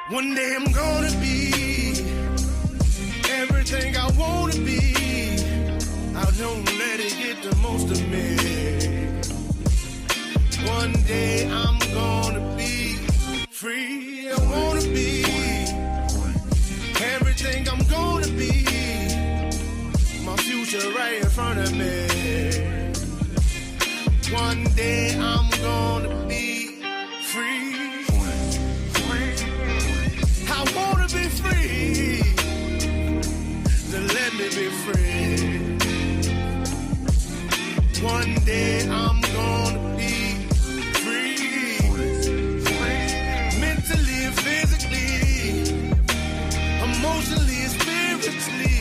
One day I'm gonna be everything I wanna be. I don't let it get the most of me. One day I'm gonna be free. I wanna be everything I'm gonna be. My future right in front of me. One day I'm gonna be free. I wanna be free. Then let me be free. One day I'm gonna be free. Mentally and physically, emotionally and spiritually.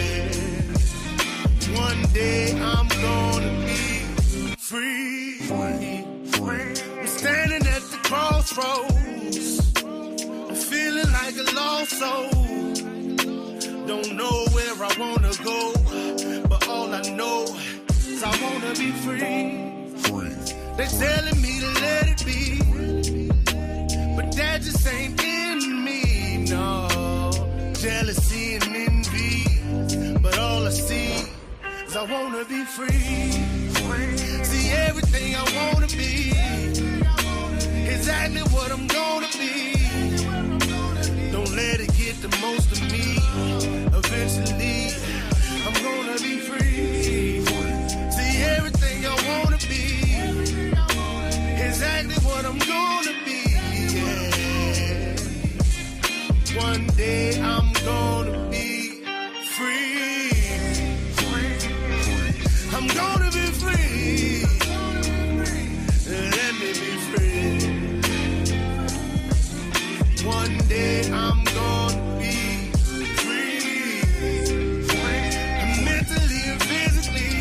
Yeah. One day I'm gonna be free. I'm standing at the crossroads, feeling like a lost soul. Don't know where I wanna go, but all I know is I wanna be free. They're telling me to let it be, but that just ain't in me, no. Jealousy and envy, but all I see is I wanna be free. See everything I wanna be, exactly what I'm gonna be. Don't let it get the most of me. Eventually, I'm gonna be free. See everything I wanna be, exactly what I'm gonna be. Yeah. One day I'm gonna be free. I'm gonna be free. Let me be free. One day I'm gonna be free. Mentally and physically,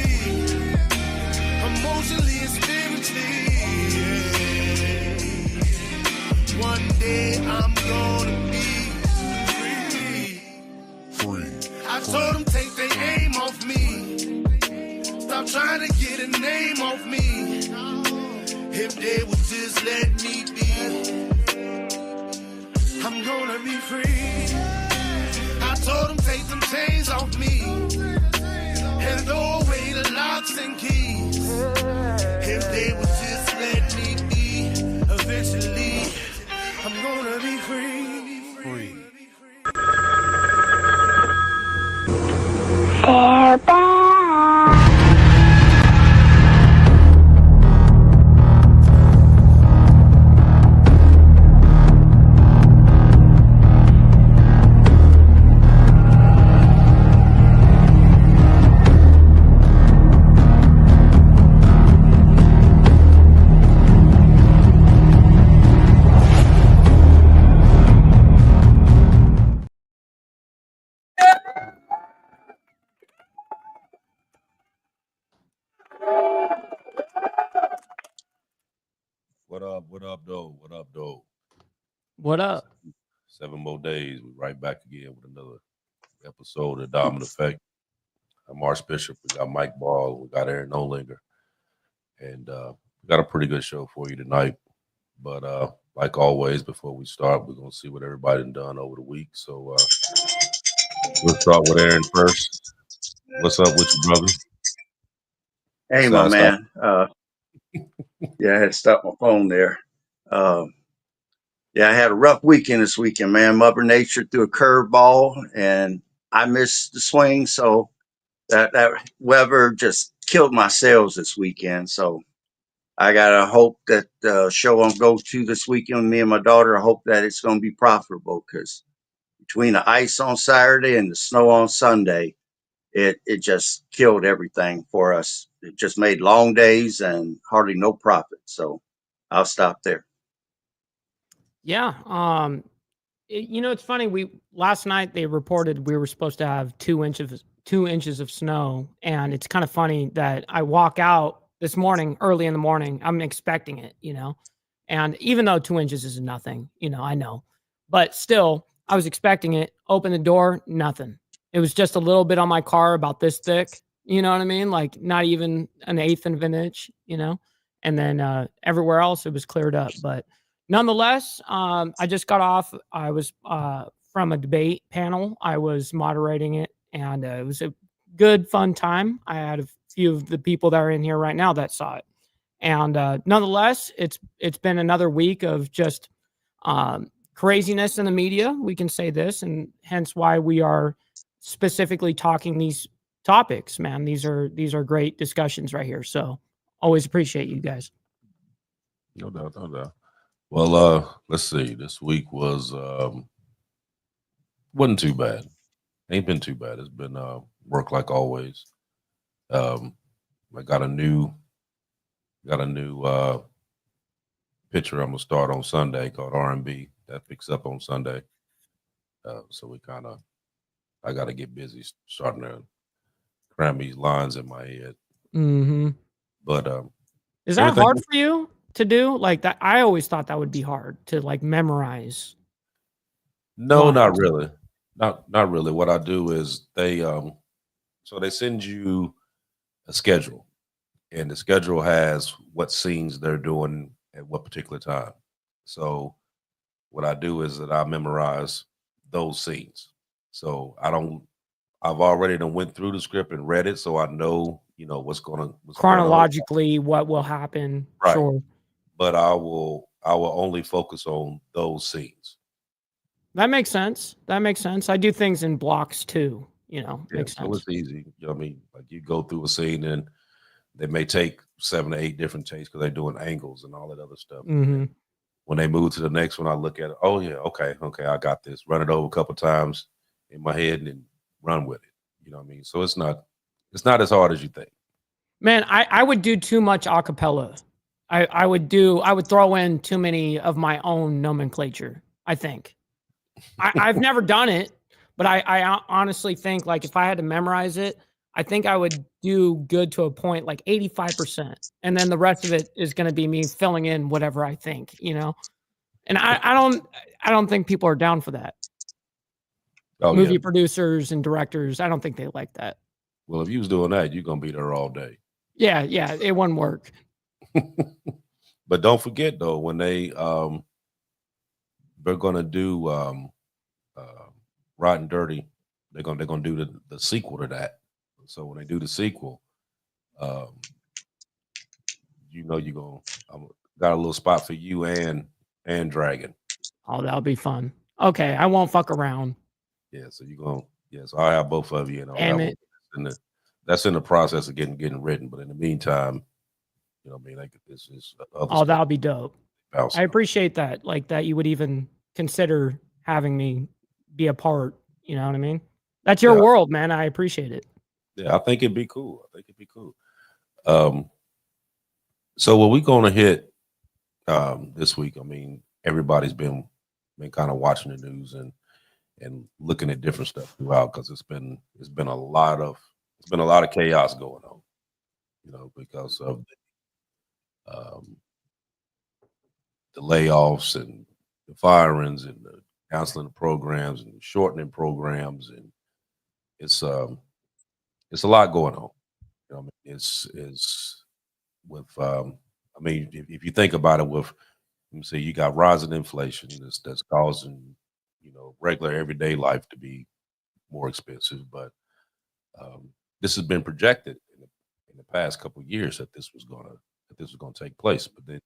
emotionally and spiritually. Yeah. One day I'm gonna be free. I told them take their aim off me. Stop trying to get a name off me. If they would just let me be, I'm gonna be free. I told them take them chains off me and throw away the locks and keys. If they would just let me be, eventually I'm gonna be free. They're back. What up, though? What up, though? What up? 7 more days. We're right back again with another episode of Dominant Effect. I'm Archbishop. We got Mike Ball. We got Aaron Olinger. And we got a pretty good show for you tonight. But like always, before we start, we're going to see what everybody done over the week. So we'll start with Aaron first. What's up with you, brother? Hey, my man. Yeah, I had to stop my phone there. Yeah, I had a rough weekend this weekend, man. Mother Nature threw a curveball, and I missed the swing. So that weather just killed my sales this weekend. So I gotta hope that the show I'm going to this weekend with me and my daughter, I hope that it's going to be profitable, because between the ice on Saturday and the snow on Sunday, it just killed everything for us. It just made long days and hardly no profit. So I'll stop there. Yeah. It's funny. Last night they reported we were supposed to have 2 inches of snow, and it's kind of funny that I walk out this morning, early in the morning, I'm expecting it, and even though 2 inches is nothing, I know, but still I was expecting it. Open the door, nothing. It was just a little bit on my car, about this thick. You know what I mean? Like not even an eighth of an inch, and then everywhere else it was cleared up. But Nonetheless, I just got off. I was from a debate panel. I was moderating it, and it was a good, fun time. I had a few of the people that are in here right now that saw it, and nonetheless, it's been another week of just craziness in the media. We can say this, and hence why we are specifically talking these topics. Man, these are great discussions right here. So always appreciate you guys. No doubt, no doubt. Well, let's see. This week wasn't too bad. Ain't been too bad. It's been work like always. I got a new picture I'm gonna start on Sunday called R&B that picks up on Sunday. So I got to get busy starting to cram these lines in my head. Mm-hmm. But is that hard for you to do? Like that, I always thought that would be hard to like memorize. No, lines. not really. Not really. What I do is they send you a schedule, and the schedule has what scenes they're doing at what particular time. So what I do is that I memorize those scenes. So I've already done went through the script and read it, so I know, what's chronologically what will happen. Right. Sure. But I will only focus on those scenes. That makes sense. I do things in blocks too, makes sense. So it's easy. I mean, like you go through a scene and they may take 7 to 8 different takes because they're doing angles and all that other stuff. Mm-hmm. When they move to the next one, I look at it. Oh yeah, okay, I got this. Run it over a couple times in my head and then run with it. You know what I mean? So it's not as hard as you think. Man, I would do too much acapella. I would throw in too many of my own nomenclature, I think. I've never done it, but I honestly think like if I had to memorize it, I think I would do good to a point like 85%. And then the rest of it is going to be me filling in whatever I think, And I don't think people are down for that. Movie producers and directors, I don't think they like that. Well, if you was doing that, you're going to be there all day. Yeah, it wouldn't work. But don't forget though, when they're going to do Rotten Dirty, they're going to do the sequel to that. So when they do the sequel, you're going got a little spot for you and Dragon. Oh, that'll be fun. Okay, I won't fuck around. Yeah, so so I'll have both of you. That's in the process of getting written. But in the meantime, I mean, like this is. That'll be dope. I appreciate that. Like that, you would even consider having me be a part. You know what I mean? That's your world, man. I appreciate it. Yeah, I think it'd be cool. So what we're going to hit this week? I mean, everybody's been kind of watching the news and looking at different stuff throughout because it's been a lot of chaos going on, because of the layoffs and the firings and the counseling programs and shortening programs, and it's a lot going on. I mean, it's with I mean, if you think about it, with let me see, you got rising inflation that's causing regular everyday life to be more expensive, but this has been projected in the past couple of years that this was going to take place. But then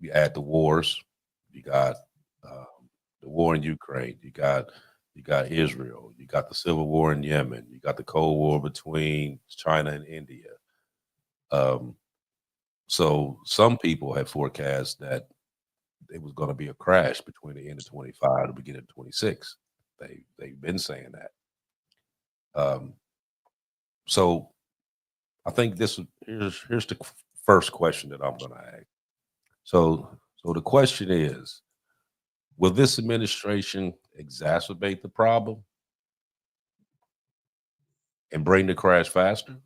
you add the wars, you got the war in Ukraine, you got Israel, you got the civil war in Yemen, you got the Cold War between China and India. So some people have forecast that it was going to be a crash between the end of 25 and the beginning of 26. They've been saying that. So I think here's the first question that I'm going to ask. So the question is, will this administration exacerbate the problem and bring the crash faster,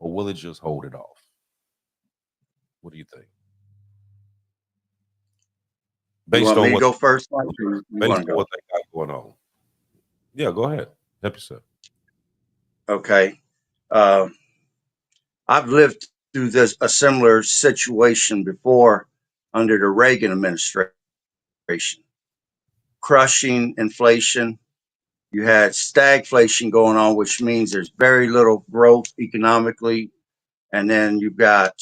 or will it just hold it off? What do you think? Based on me to go first, Mike, based on what they got going on. Yeah, go ahead. Help yourself. Okay. I've lived through a similar situation before under the Reagan administration, crushing inflation. You had stagflation going on, which means there's very little growth economically, and then you've got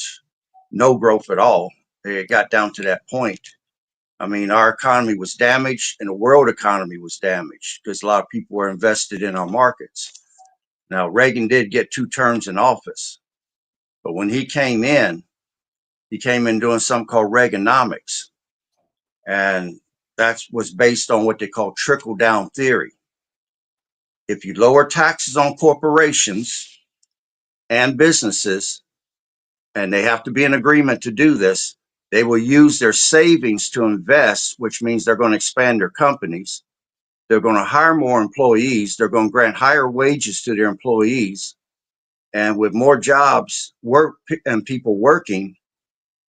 no growth at all. It got down to that point. I mean, our economy was damaged and the world economy was damaged because a lot of people were invested in our markets. Now, Reagan did get 2 terms in office, but when he came in doing something called Reaganomics. And that was based on what they call trickle down theory. If you lower taxes on corporations and businesses, and they have to be in agreement to do this, they will use their savings to invest, which means they're going to expand their companies. They're going to hire more employees. They're going to grant higher wages to their employees. And with more jobs and people working,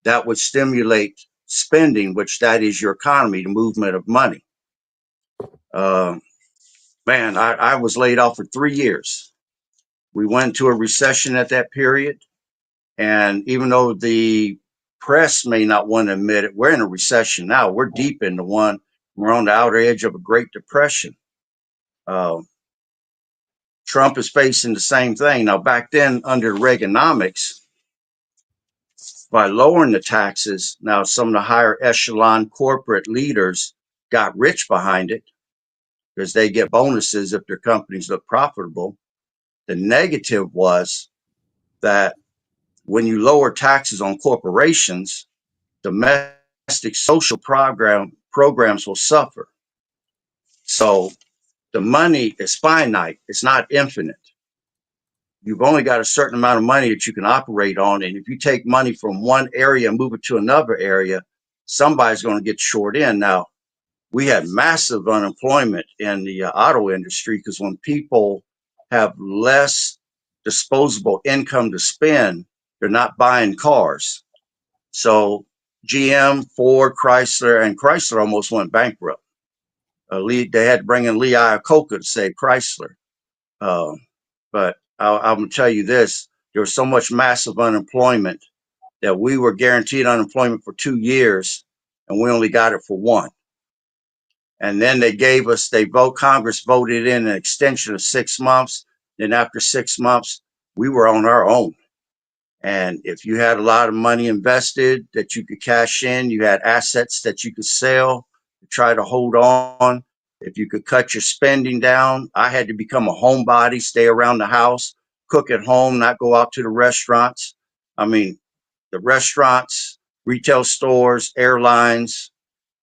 that would stimulate spending, which that is your economy, the movement of money. Man, I was laid off for 3 years. We went into a recession at that period. And even though the press may not want to admit it, we're in a recession now. We're deep into one. We're on the outer edge of a Great Depression. Trump is facing the same thing. Now, back then, under Reaganomics, by lowering the taxes, now some of the higher echelon corporate leaders got rich behind it because they get bonuses if their companies look profitable. The negative was that when you lower taxes on corporations, domestic social programs will suffer. So the money is finite. It's not infinite. You've only got a certain amount of money that you can operate on. And if you take money from one area and move it to another area, somebody's going to get short in. Now, we had massive unemployment in the auto industry because when people have less disposable income to spend, they're not buying cars. So GM, Ford, Chrysler, and Chrysler almost went bankrupt. They had to bring in Lee Iacocca to save Chrysler. But I'm going to tell you this, there was so much massive unemployment that we were guaranteed unemployment for 2 years, and we only got it for 1. And then Congress voted in an extension of 6 months. Then after 6 months, we were on our own. And if you had a lot of money invested that you could cash in, you had assets that you could sell to try to hold on. If you could cut your spending down, I had to become a homebody, stay around the house, cook at home, not go out to the restaurants. I mean, the restaurants, retail stores, airlines,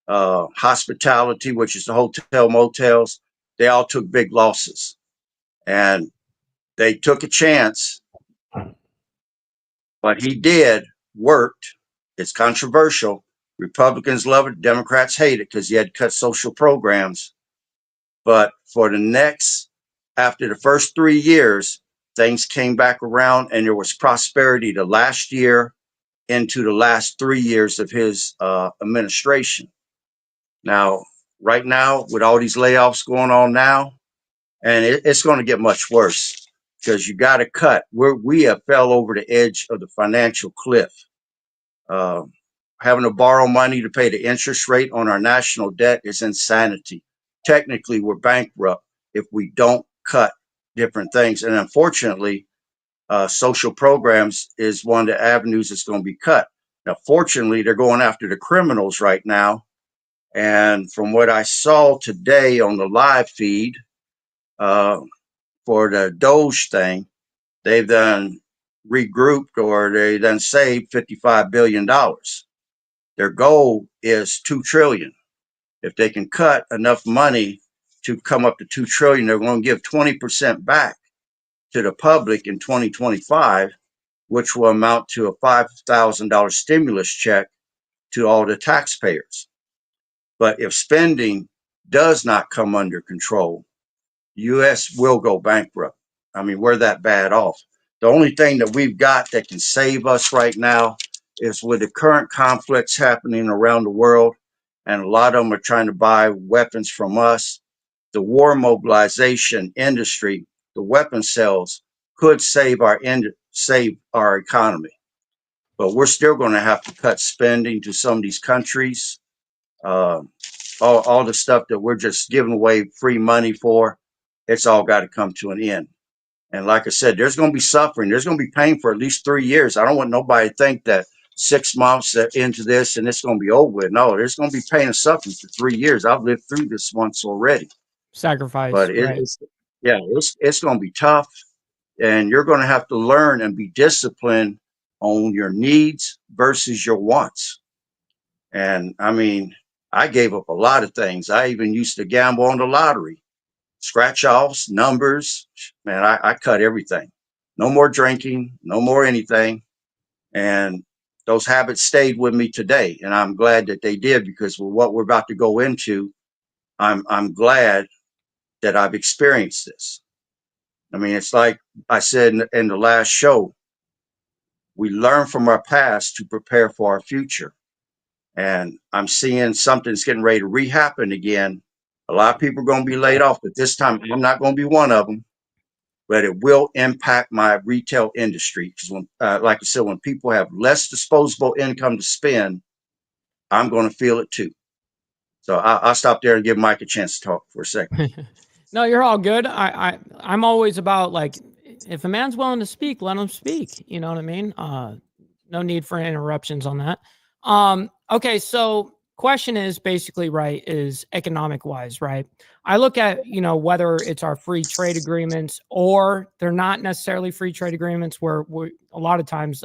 hospitality, which is the hotel motels, they all took big losses. And they took a chance. What he did worked. It's controversial. Republicans love it. Democrats hate it because he had to cut social programs. But after the first 3 years, things came back around and there was prosperity the last year into the last 3 years of his administration. Now, right now, with all these layoffs going on now, and it's going to get much worse because you got to cut. We have fell over the edge of the financial cliff. Having to borrow money to pay the interest rate on our national debt is insanity. Technically, we're bankrupt if we don't cut different things. And unfortunately, social programs is one of the avenues that's going to be cut. Now, fortunately, they're going after the criminals right now. And from what I saw today on the live feed for the Doge thing, they've done regrouped or they done saved $55 billion. Their goal is 2 trillion. If they can cut enough money to come up to 2 trillion, they're going to give 20% back to the public in 2025, which will amount to a $5,000 stimulus check to all the taxpayers. But if spending does not come under control, the U.S. will go bankrupt. I mean, we're that bad off. The only thing that we've got that can save us right now is with the current conflicts happening around the world, and a lot of them are trying to buy weapons from us. The war mobilization industry, the weapon sales could save our economy. but we're still going to have to cut spending to some of these countries. Uh, all the stuff that we're just giving away free money for, it's all got to come to an end. And like I said, there's going to be suffering. There's going to be pain for at least 3 years. I don't want nobody to think that 6 months into this and it's going to be over with. No, there's going to be pain and suffering for 3 years. I've lived through this once already. Sacrifice, But right? it's going to be tough, and you're going to have to learn and be disciplined on your needs versus your wants. And I mean, I gave up a lot of things. I even used to gamble on the lottery, scratch offs, numbers. Man, I cut everything. No more drinking, no more anything. And those habits stayed with me today. And I'm glad that they did, because with what we're about to go into, I'm glad that I've experienced this. I mean, it's like I said in the last show, we learn from our past to prepare for our future. And I'm seeing something's getting ready to rehappen again. A lot of people are going to be laid off, but this time I'm not going to be one of them. But it will impact my retail industry, because when, like I said, when people have less disposable income to spend, I'm going to feel it too. So I'll stop there and give Mike a chance to talk for a second. No, you're all good. I'm always about, like, if a man's willing to speak, let him speak. You know what I mean? No need for interruptions on that. Okay, so question is basically, right, is economic wise, right? I look at, whether it's our free trade agreements or they're not necessarily free trade agreements, where a lot of times,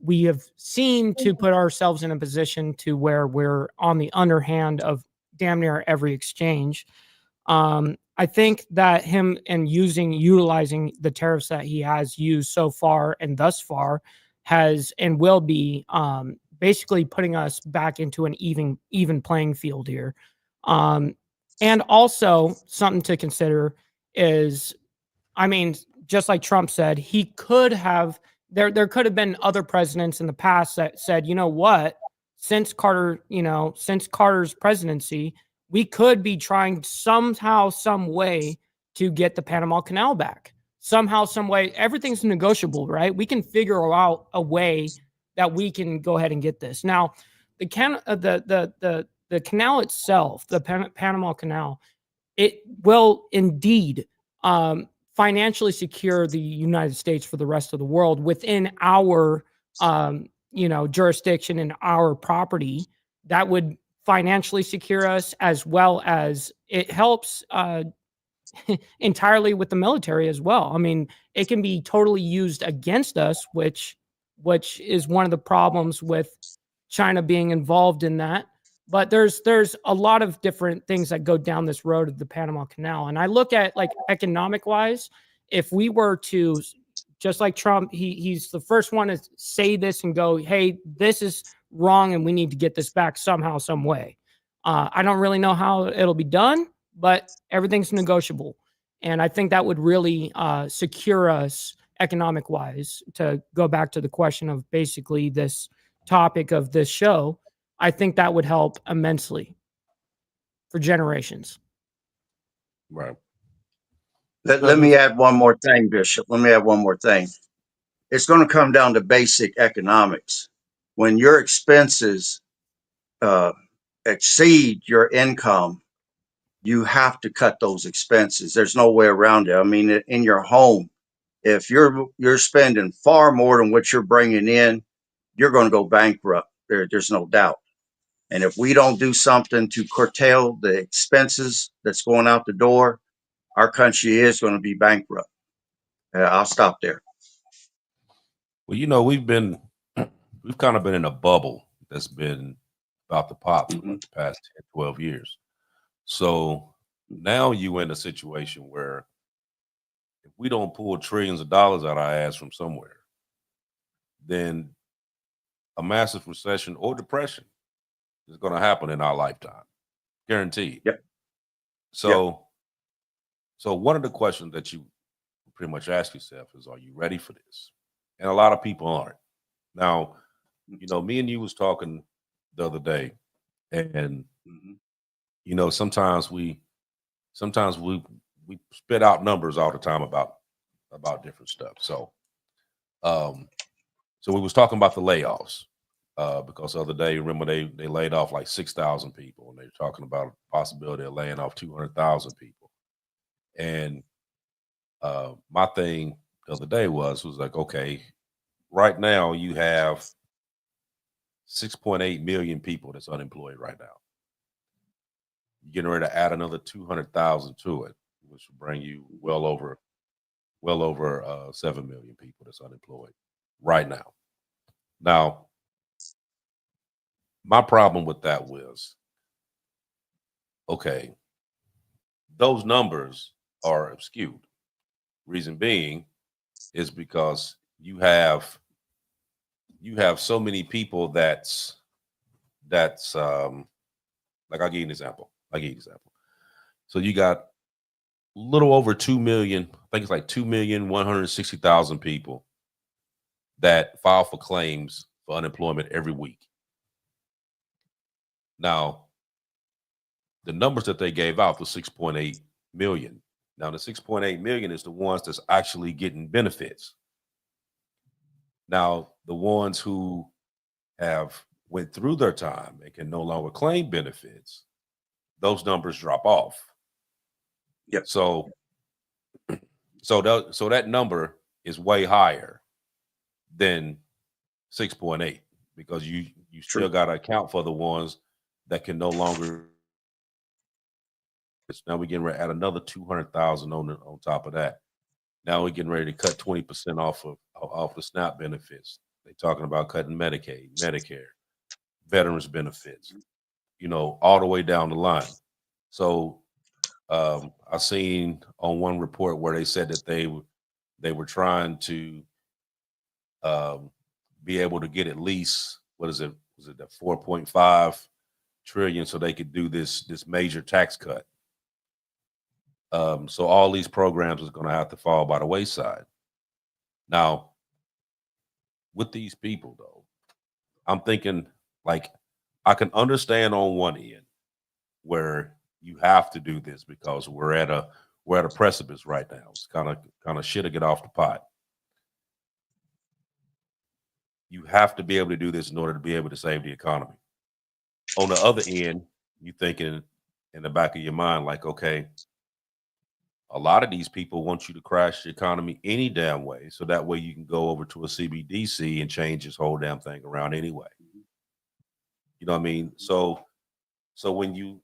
we have seemed to put ourselves in a position to where we're on the underhand of damn near every exchange. I think that him and utilizing the tariffs that he has used so far and thus far has and will be basically putting us back into an even playing field here. And also something to consider is, I mean, just like Trump said, he could have, there could have been other presidents in the past that said, you know what, since Carter's presidency, we could be trying somehow, some way to get the Panama Canal back. Somehow, some way, everything's negotiable, right? We can figure out a way that we can go ahead and get this. Now, the canal itself, the Panama Canal, it will indeed financially secure the United States for the rest of the world within our jurisdiction and our property. That would financially secure us, as well as it helps entirely with the military as well. I mean, it can be totally used against us, which is one of the problems with China being involved in that. But there's a lot of different things that go down this road of the Panama Canal. And I look at, like, economic wise, if we were to, just like Trump, he's the first one to say this and go, hey, this is wrong and we need to get this back somehow, some way. I don't really know how it'll be done, but everything's negotiable. And I think that would really secure us economic wise. To go back to the question of basically this topic of this show, I think that would help immensely for generations. Right. Let me add one more thing, Bishop. Let me add one more thing. It's going to come down to basic economics. When your expenses exceed your income, you have to cut those expenses. There's no way around it. I mean, in your home, if you're spending far more than what you're bringing in, you're going to go bankrupt. There's no doubt. And if we don't do something to curtail the expenses that's going out the door, our country is going to be bankrupt. I'll stop there. Well, we've kind of been in a bubble that's been about to pop for like the past 10, 12 years. So now you in a situation where if we don't pull trillions of dollars out our ass from somewhere, then a massive recession or depression is going to happen in our lifetime, guaranteed. Yep. So one of the questions that you pretty much ask yourself is, are you ready for this? And a lot of people aren't. Now, me and you was talking the other day, and sometimes we spit out numbers all the time about different stuff. So So we was talking about the layoffs because the other day, remember they laid off like 6,000 people, and they were talking about the possibility of laying off 200,000 people. And my thing the other day was like, okay, right now you have 6.8 million people that's unemployed right now. You're getting ready to add another 200,000 to it, which will bring you well over 7 million people that's unemployed right now. Now, my problem with that was, okay, those numbers are skewed. Reason being is because you have so many people that's like, I'll give you an example. So you got a little over 2 million, I think it's like 2,160,000 people that file for claims for unemployment every week. Now, the numbers that they gave out was 6.8 million. Now, the 6.8 million is the ones that's actually getting benefits. Now, the ones who have went through their time and can no longer claim benefits, those numbers drop off. Yep. So that number is way higher than 6.8 because you still got to account for the ones that can no longer. Now we're getting ready to add another 200,000 on top of that. Now we're getting ready to cut 20% off the SNAP benefits. They're talking about cutting Medicaid, Medicare, veterans benefits, all the way down the line. So I seen on one report where they said that they were trying to be able to get at least, was it the 4.5 trillion so they could do this major tax cut. So all these programs is going to have to fall by the wayside. Now, with these people though, I'm thinking, like, I can understand on one end where you have to do this because we're at a precipice right now. It's kind of shit to get off the pot. You have to be able to do this in order to be able to save the economy. On the other end, you thinking in the back of your mind, like, okay, a lot of these people want you to crash the economy any damn way, so that way you can go over to a CBDC and change this whole damn thing around anyway. You know what I mean? So when you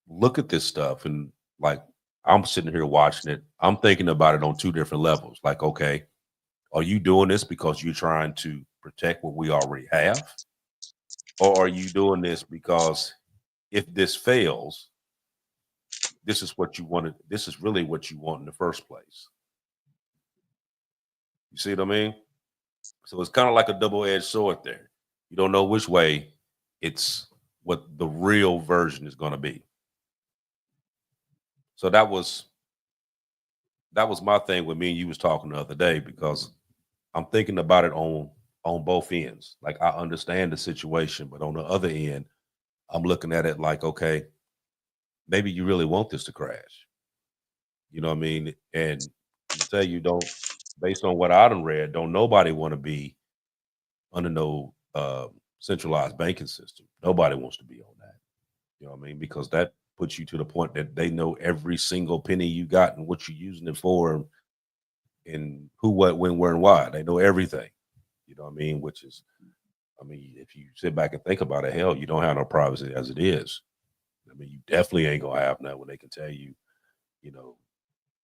look at this stuff, and like, I'm sitting here watching it, I'm thinking about it on two different levels. Like, okay, are you doing this because you're trying to protect what we already have? Or are you doing this because if this fails, this is what you wanted. This is really what you want in the first place. You see what I mean? So it's kind of like a double-edged sword there. You don't know which way it's what the real version is going to be. So that was my thing with me and you was talking the other day, because I'm thinking about it on both ends. Like, I understand the situation, but on the other end, I'm looking at it like, okay, maybe you really want this to crash. You know what I mean? And I'm gonna tell you, don't, based on what I done read, don't nobody want to be under no centralized banking system. Nobody wants to be on that. You know what I mean? Because that puts you to the point that they know every single penny you got and what you're using it for, and who, what, when, where, and why. They know everything. You know what I mean? Which is, I mean, if you sit back and think about it, hell, you don't have no privacy as it is. I mean, you definitely ain't gonna have that when they can tell you,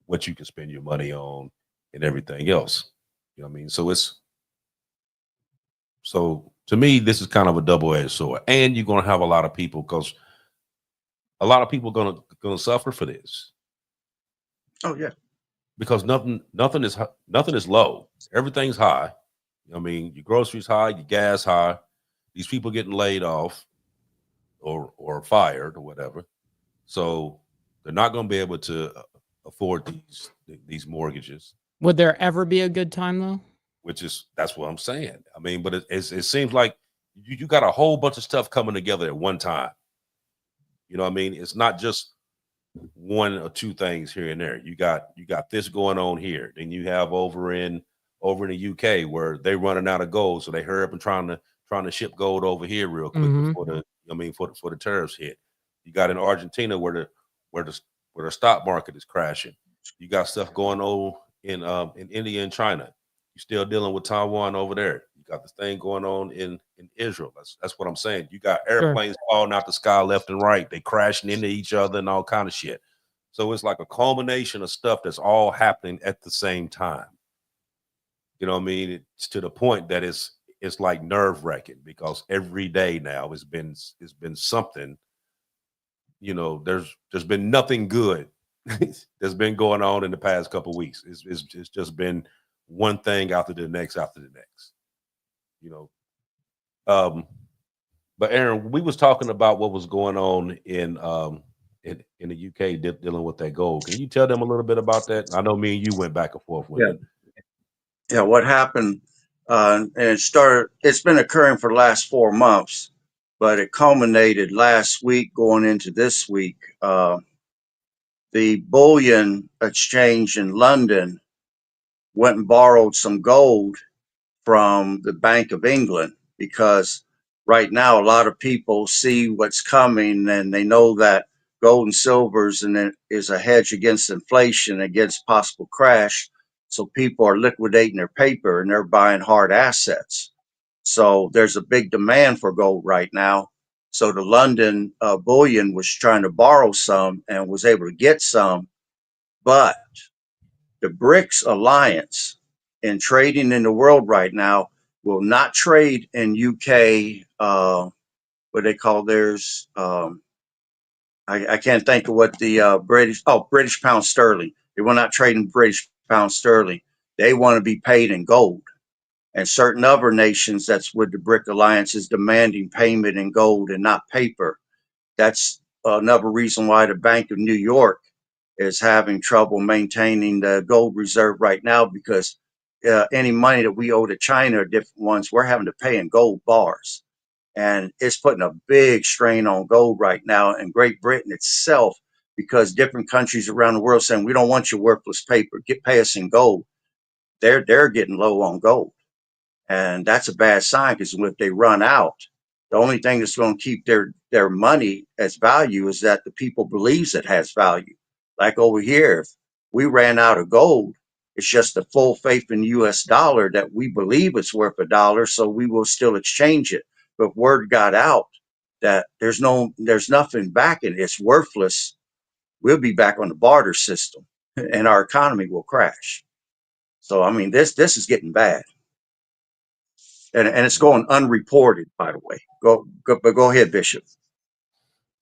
what you can spend your money on and everything else. You know what I mean? So to me, this is kind of a double-edged sword. And you're gonna have a lot of people, because a lot of people are gonna suffer for this. Oh yeah. Because nothing is low. Everything's high. I mean, your groceries high, your gas high. These people getting laid off or fired or whatever. So they're not going to be able to afford these mortgages. Would there ever be a good time though? That's what I'm saying. I mean, but it seems like you got a whole bunch of stuff coming together at one time. You know what I mean? It's not just one or two things here and there. You got this going on here. Then you have over in over in the UK where they're running out of gold, so they hurry up and trying to ship gold over here real quick before the tariffs hit. You got in Argentina where the stock market is crashing. You got stuff going on in India and China. You're still dealing with Taiwan over there. You got this thing going on in Israel. That's what I'm saying. You got airplanes falling out the sky left and right. They crashing into each other and all kind of shit. So it's like a culmination of stuff that's all happening at the same time. You know what I mean? It's to the point that it's like nerve-wracking because every day now it's been something. You know, there's been nothing good that's been going on in the past couple of weeks. It's just been one thing after the next. You know, but Aaron, we was talking about what was going on in the UK dealing with that gold. Can you tell them a little bit about that? I know me and you went back and forth with it. Yeah, what happened, and it's been occurring for the last 4 months, but it culminated last week going into this week. The bullion exchange in London went and borrowed some gold from the Bank of England because right now a lot of people see what's coming and they know that gold and silver is a hedge against inflation, against possible crash. So people are liquidating their paper and they're buying hard assets. So there's a big demand for gold right now. So the London bullion was trying to borrow some and was able to get some, but the BRICS alliance in trading in the world right now will not trade in UK, what they call theirs. I can't think of what the British pound sterling. They will not trade in British pound sterling. They want to be paid in gold. And certain other nations that's with the BRIC alliance is demanding payment in gold and not paper. That's another reason why the Bank of New York is having trouble maintaining the gold reserve right now, because any money that we owe to China or different ones, we're having to pay in gold bars. And it's putting a big strain on gold right now in Great Britain itself, because different countries around the world saying, we don't want your worthless paper, pay us in gold. They're getting low on gold. And that's a bad sign, because if they run out, the only thing that's going to keep their money as value is that the people believes it has value. Like over here, if we ran out of gold, it's just the full faith in the US dollar that we believe it's worth $1, so we will still exchange it. But word got out that there's nothing backing it, it's worthless. We'll be back on the barter system and our economy will crash. So I mean, this is getting bad. And it's going unreported, by the way. But go ahead, Bishop.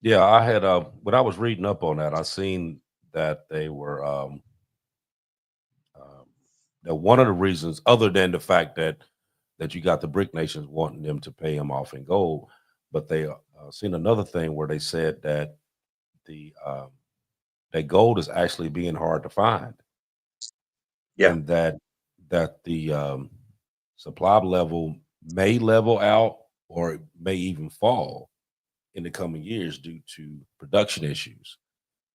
Yeah, I had when I was reading up on that, I seen that they were that one of the reasons, other than the fact that you got the BRIC nations wanting them to pay them off in gold, but they seen another thing where they said that that gold is actually being hard to find, and that the supply level may level out or it may even fall in the coming years due to production issues.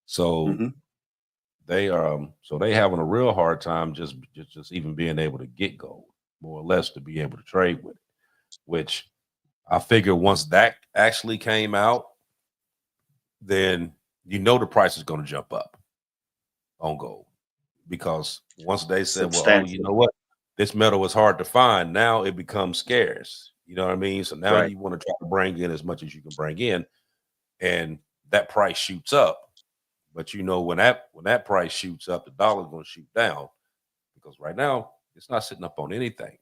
So they having a real hard time just even being able to get gold, more or less, to be able to trade with it, which I figure once that actually came out, then the price is going to jump up on gold, because once they said, well, oh, you know what, this metal is hard to find, now it becomes scarce. You know what I mean? So now you want to try to bring in as much as you can bring in, and that price shoots up. But when that price shoots up, the dollar's going to shoot down, because right now it's not sitting up on anything.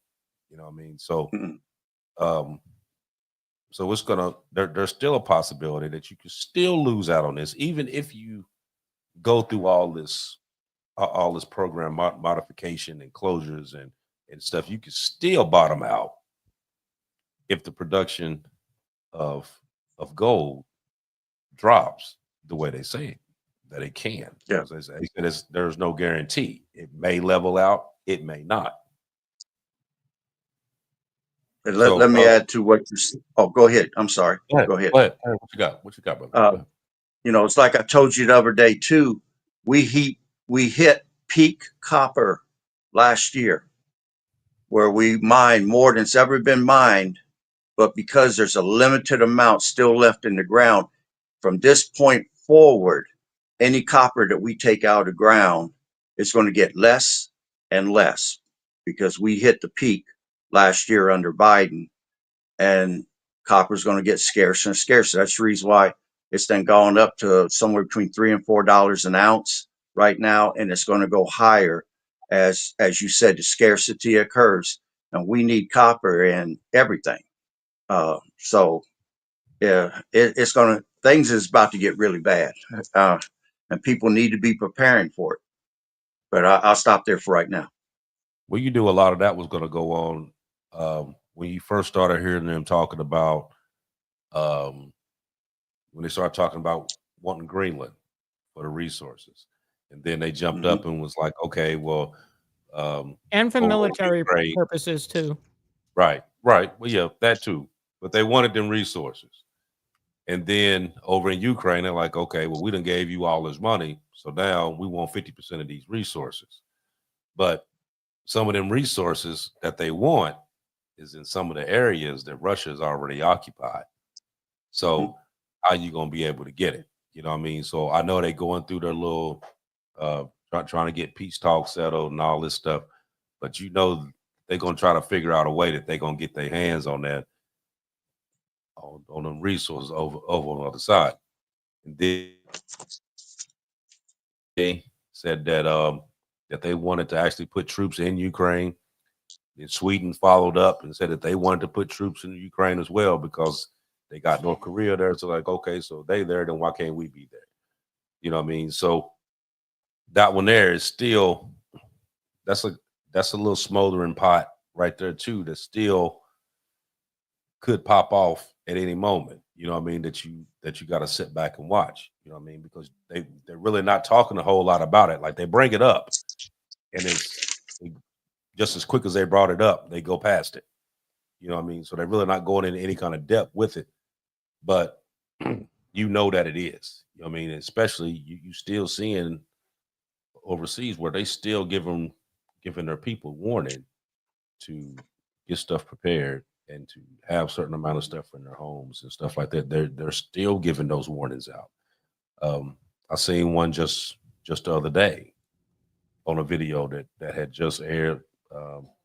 You know what I mean? So, so it's there's still a possibility that you could still lose out on this, even if you go through all this program modification and closures and stuff. You could still bottom out if the production of gold drops the way they say that it can. Yeah. There's no guarantee. It may level out, it may not. Let me add to what you. Oh, go ahead. I'm sorry. Go ahead. What you got? What you got, brother? It's like I told you the other day too. We hit peak copper last year. where we mine more than's ever been mined, but because there's a limited amount still left in the ground, from this point forward, any copper that we take out of the ground is going to get less and less because we hit the peak last year under Biden, and copper is going to get scarcer and scarcer. That's the reason why it's then gone up to somewhere between $3 and $4 an ounce right now, and it's going to go higher as you said, the scarcity occurs, and we need copper in everything. So yeah, it's going to things is about to get really bad, uh, and people need to be preparing for it. But I'll stop there for right now. Well, you knew a lot of that was going to go on when you first started hearing them talking about um, when they started talking about wanting Greenland for the resources, and then they jumped Hmm. up and was like, okay, well, And for over in military Ukraine, purposes too. right, right, well, yeah, that too, but they wanted them resources, and then over in Ukraine, they're like, okay, well, we done gave you all this money, so now we want 50% of these resources, but some of them resources that they want is in some of the areas that Russia's already occupied. Hmm. So how you gonna be able to get it? You know what I mean? So I know they going through their little trying to get peace talks settled and all this stuff, but you know they're gonna try to figure out a way that they're gonna get their hands on that on them resources over on the other side. And then they said that they wanted to actually put troops in Ukraine. And Sweden followed up and said that they wanted to put troops in Ukraine as well because they got North Korea there. So like, okay, so they there, then why can't we be there? You know what I mean? So that one there is still that's a that's a little smoldering pot right there too that still could pop off at any moment. You know what I mean? That you got to sit back and watch. You know what I mean? Because they're really not talking a whole lot about it. Like they bring it up and it's just as quick as they brought it up, they go past it. You know what I mean? So they're really not going into any kind of depth with it, but you know that it is. You know what I mean? Especially you still seeing overseas where they still giving their people warning to get stuff prepared and to have certain amount of stuff in their homes and stuff like that. They're still giving those warnings out. I seen one just the other day on a video that had just aired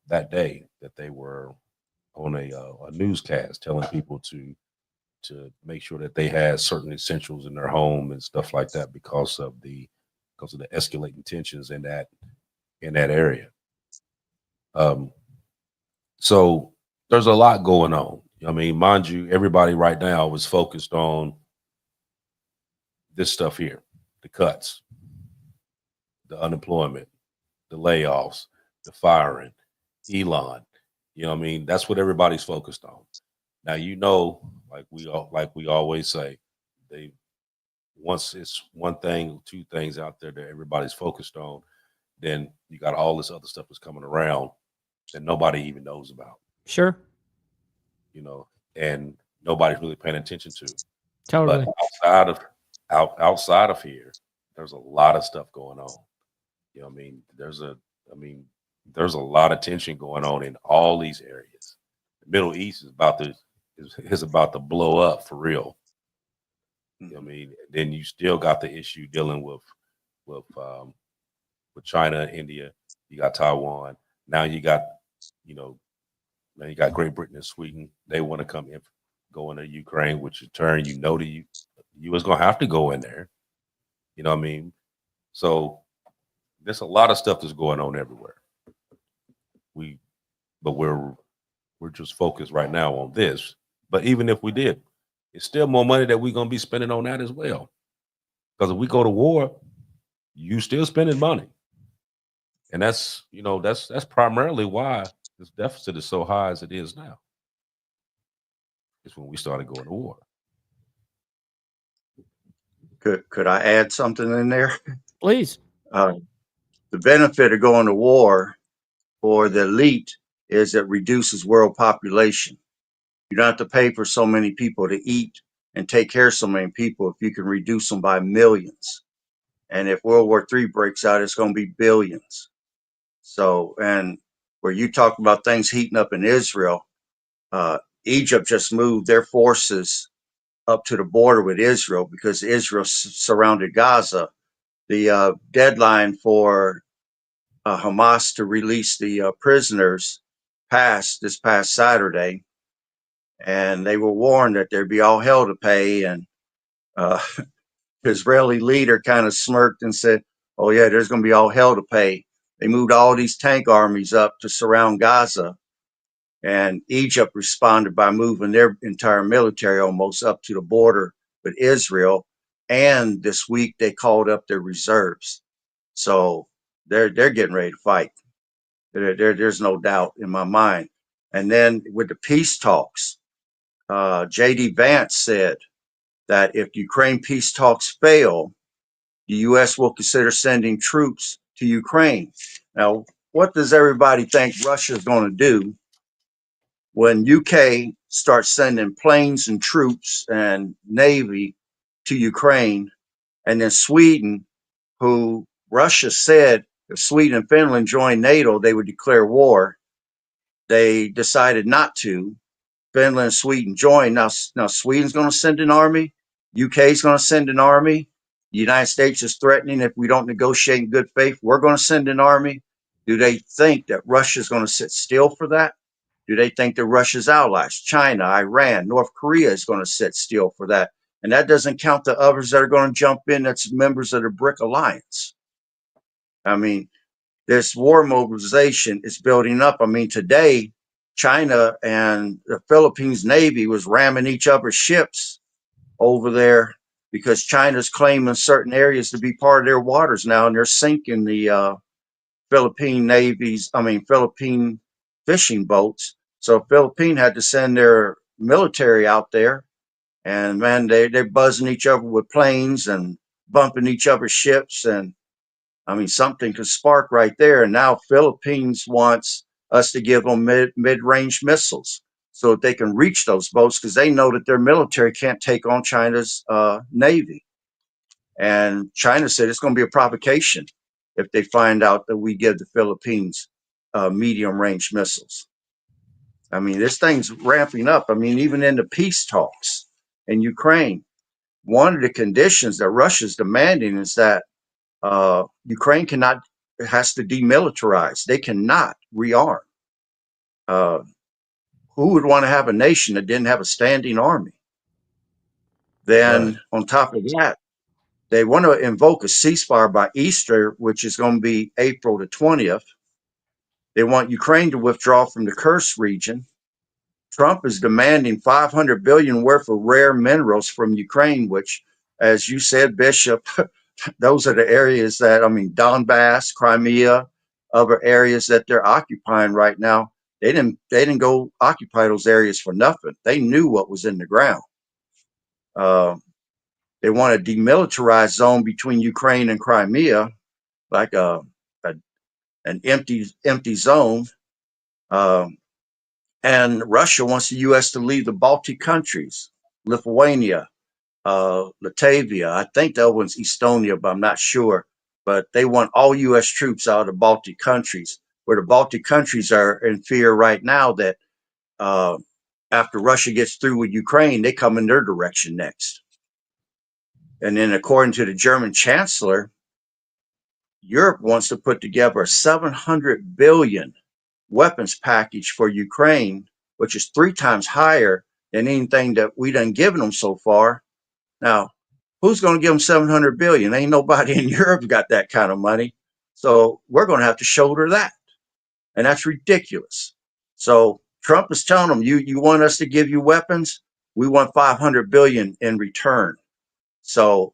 that day that they were on a newscast telling people to make sure that they had certain essentials in their home and stuff like that because of the escalating tensions in that area. Um, so there's a lot going on. I mean, mind you, everybody right now is focused on this stuff here, the cuts, the unemployment, the layoffs, the firing, Elon. You know what I mean? That's what everybody's focused on. Now you know, like we always say, they once it's one thing, two things out there that everybody's focused on, then you got all this other stuff that's coming around that nobody even knows about, Sure. you know, and nobody's really paying attention to. But Totally. outside of here, there's a lot of stuff going on. You know what I mean? I mean, there's a lot of tension going on in all these areas. The Middle East is about to blow up for real. You know what I mean? Then you still got the issue dealing with um, with China, India. You got Taiwan. Now you got, you know, now you got Great Britain and Sweden. They want to come in, go into Ukraine, which in turn, you was gonna have to go in there. You know what I mean? So there's a lot of stuff that's going on everywhere. We, but we're just focused right now on this. But even if we did, it's still more money that we're gonna be spending on that as well. Because if we go to war, you still spending money. And that's, you know, that's primarily why this deficit is so high as it is now. It's when we started going to war. Could I add something in there? Please. Uh, the benefit of going to war for the elite is it reduces world population. You don't have to pay for so many people to eat and take care of so many people if you can reduce them by millions. And if World War III breaks out, it's going to be billions. So, and where you talk about things heating up in Israel. Egypt just moved their forces up to the border with Israel because Israel surrounded Gaza. The deadline for Hamas to release the prisoners passed this past Saturday, and they were warned that there'd be all hell to pay. And the Israeli leader kind of smirked and said, "Oh yeah, there's going to be all hell to pay." They moved all these tank armies up to surround Gaza, and Egypt responded by moving their entire military almost up to the border with Israel. And this week they called up their reserves, so they're getting ready to fight. There's no doubt in my mind. And then with the peace talks, J.D. Vance said that if Ukraine peace talks fail, the U.S. will consider sending troops to Ukraine. Now, what does everybody think Russia's going to do when UK starts sending planes and troops and navy to Ukraine, and then Sweden, who Russia said if Sweden and Finland joined NATO, they would declare war. They decided not to. Finland and Sweden joined. Now Sweden's going to send an army. UK's going to send an army. The United States is threatening if we don't negotiate in good faith, we're going to send an army. Do they think that Russia's going to sit still for that? Do they think that Russia's allies, China, Iran, North Korea, is going to sit still for that? And that doesn't count the others that are going to jump in that's members of the BRIC alliance. I mean, this war mobilization is building up. I mean, today, China and the Philippines Navy was ramming each other's ships over there because China's claiming certain areas to be part of their waters now, and they're sinking the Philippine fishing boats. So Philippines had to send their military out there, and man, they're buzzing each other with planes and bumping each other's ships. And I mean, something could spark right there. And now Philippines wants us to give them mid-range missiles so that they can reach those boats, because they know that their military can't take on China's Navy. And China said it's going to be a provocation if they find out that we give the Philippines medium-range missiles. I mean, this thing's ramping up. I mean, even in the peace talks in Ukraine, one of the conditions that Russia's demanding is that Ukraine has to demilitarize. They cannot rearm. Who would want to have a nation that didn't have a standing army? Then Right. on top of that, they want to invoke a ceasefire by Easter, which is going to be April the 20th. They want Ukraine to withdraw from the Kursk region. Trump is demanding 500 billion worth of rare minerals from Ukraine, which, as you said, Bishop, those are the areas that, I mean, Donbass, Crimea, other areas that they're occupying right now. They didn't go occupy those areas for nothing. They knew what was in the ground. They want a demilitarized zone between Ukraine and Crimea, like an empty zone. And Russia wants the U.S. to leave the Baltic countries, Lithuania, Latvia. I think that one's Estonia, but I'm not sure. But they want all U.S. troops out of the Baltic countries, where the Baltic countries are in fear right now that after Russia gets through with Ukraine, they come in their direction next. And then, according to the German chancellor, Europe wants to put together a 700 billion weapons package for Ukraine, which is 3 times higher than anything that we done given them so far. Now, who's going to give them 700 billion? Ain't nobody in Europe got that kind of money. So we're going to have to shoulder that. And that's ridiculous. So Trump is telling them, you want us to give you weapons? We want 500 billion in return. So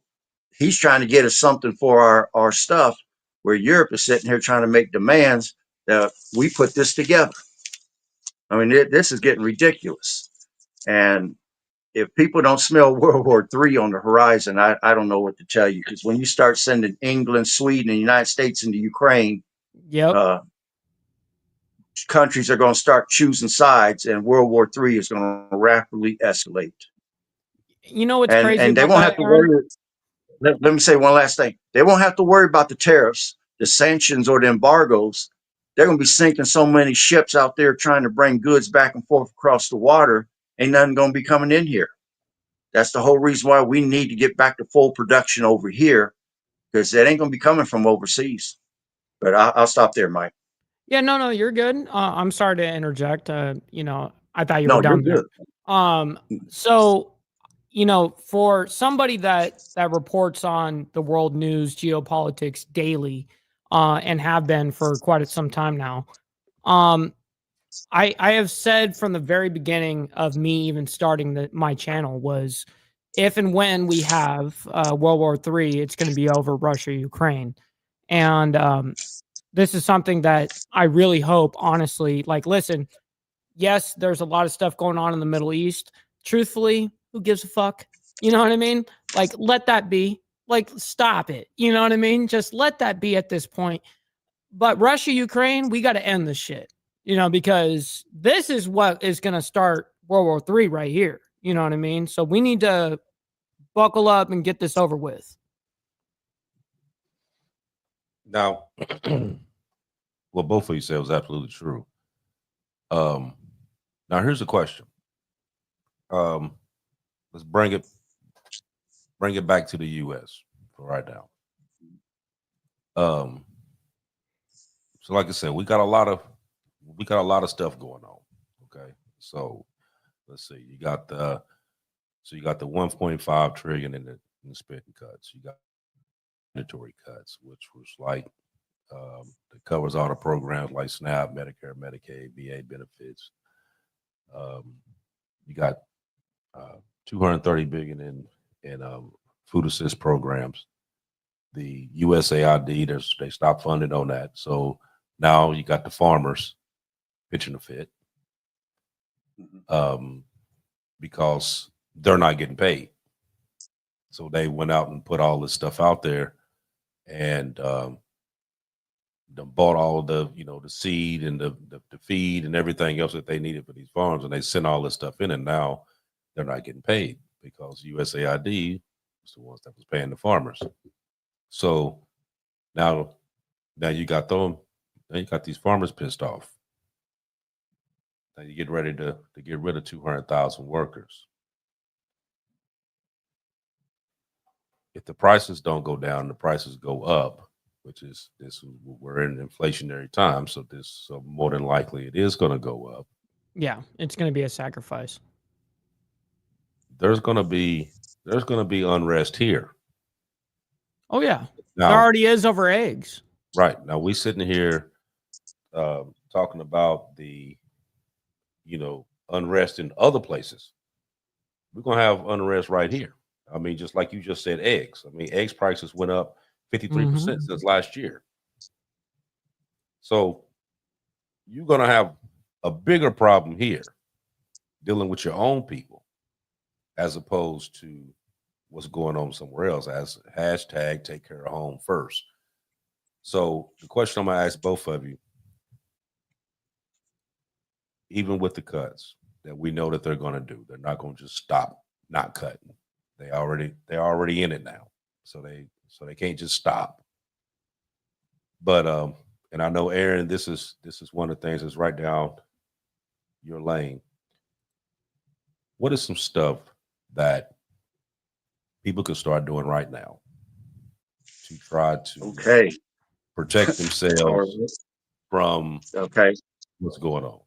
he's trying to get us something for our stuff, where Europe is sitting here trying to make demands that we put this together. I mean, this is getting ridiculous. And if people don't smell World War III on the horizon, I don't know what to tell you. Because when you start sending England, Sweden, and the United States into Ukraine, Yep. countries are going to start choosing sides, and World War III is going to rapidly escalate. You know what's crazy And they about won't that, have to Aaron? worry. Let me say one last thing. They won't have to worry about the tariffs, the sanctions, or the embargoes they're going to be sinking so many ships out there trying to bring goods back and forth across the water. Ain't nothing going to be coming in here. That's the whole reason why we need to get back to full production over here, because it ain't going to be coming from overseas. But I'll stop there, Mike. Yeah, no, you're good. I'm sorry to interject. You know, I thought you were No, you're done there. good. So, you know, for somebody that reports on the world news, geopolitics daily, and have been for quite some time now, I have said from the very beginning of me even starting my channel was, if and when we have World War III, it's going to be over Russia, Ukraine, and this is something that I really hope, honestly, like, listen, yes, there's a lot of stuff going on in the Middle East. Truthfully, who gives a fuck? You know what I mean? Like, let that be. Like, stop it. You know what I mean? Just let that be at this point. But Russia, Ukraine, we got to end this shit, you know, because this is what is going to start World War III right here. You know what I mean? So we need to buckle up and get this over with. Now, what both of you said was absolutely true. Now here's the question. Let's bring it back to the U.S. for right now. So like I said, we got a lot of stuff going on. Okay, so let's see. You got the 1.5 trillion in the spending cuts. You got mandatory cuts, which was like that covers all the programs like SNAP, Medicare, Medicaid, VA benefits. You got 230 billion in food assist programs. The USAID, they stopped funding on that. So now you got the farmers pitching a fit because they're not getting paid. So they went out and put all this stuff out there and bought all the, the seed and the feed and everything else that they needed for these farms. And they sent all this stuff in, and now they're not getting paid because USAID was the ones that was paying the farmers. So now you got them. Now you got these farmers pissed off. Now you get ready to get rid of 200,000 workers. If the prices don't go down, the prices go up, we're in an inflationary time. So more than likely it is going to go up. Yeah, it's going to be a sacrifice. There's going to be unrest here. Oh yeah, now, there already is over eggs. Right. Now we sitting here talking about the, unrest in other places. We're going to have unrest right here. I mean, just like you just said, eggs. I mean, eggs prices went up 53% since last year. So you're going to have a bigger problem here dealing with your own people as opposed to what's going on somewhere else, as hashtag take care of home first. So the question I'm going to ask both of you, even with the cuts that we know that they're going to do, they're not going to just stop not cutting. They're already in it now. So they can't just stop. But and I know, Aaron, this is one of the things that's right down your lane. What is some stuff that people can start doing right now to try to protect themselves from what's going on,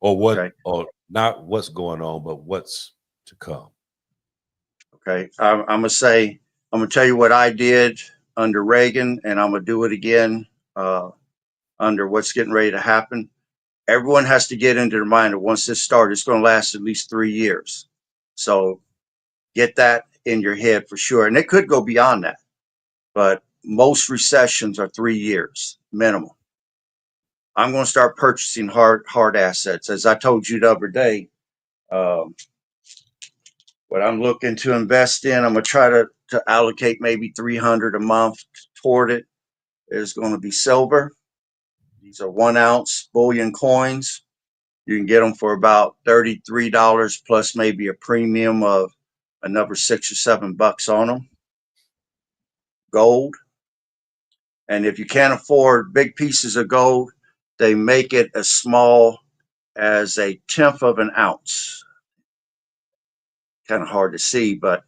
or not what's going on, but what's to come? Okay, I'm gonna tell you what I did under Reagan, and I'm gonna do it again under what's getting ready to happen. Everyone has to get into their mind that once this starts, it's going to last at least 3 years. So get that in your head for sure, and it could go beyond that. But most recessions are 3 years minimum. I'm going to start purchasing hard assets, as I told you the other day. What I'm looking to invest in, I'm going to try to allocate maybe $300 a month toward it. Is going to be silver. These are 1 ounce bullion coins. You can get them for about $33 plus maybe a premium of another $6 or $7 on them. Gold. And if you can't afford big pieces of gold, they make it as small as a tenth of an ounce. Kind of hard to see, but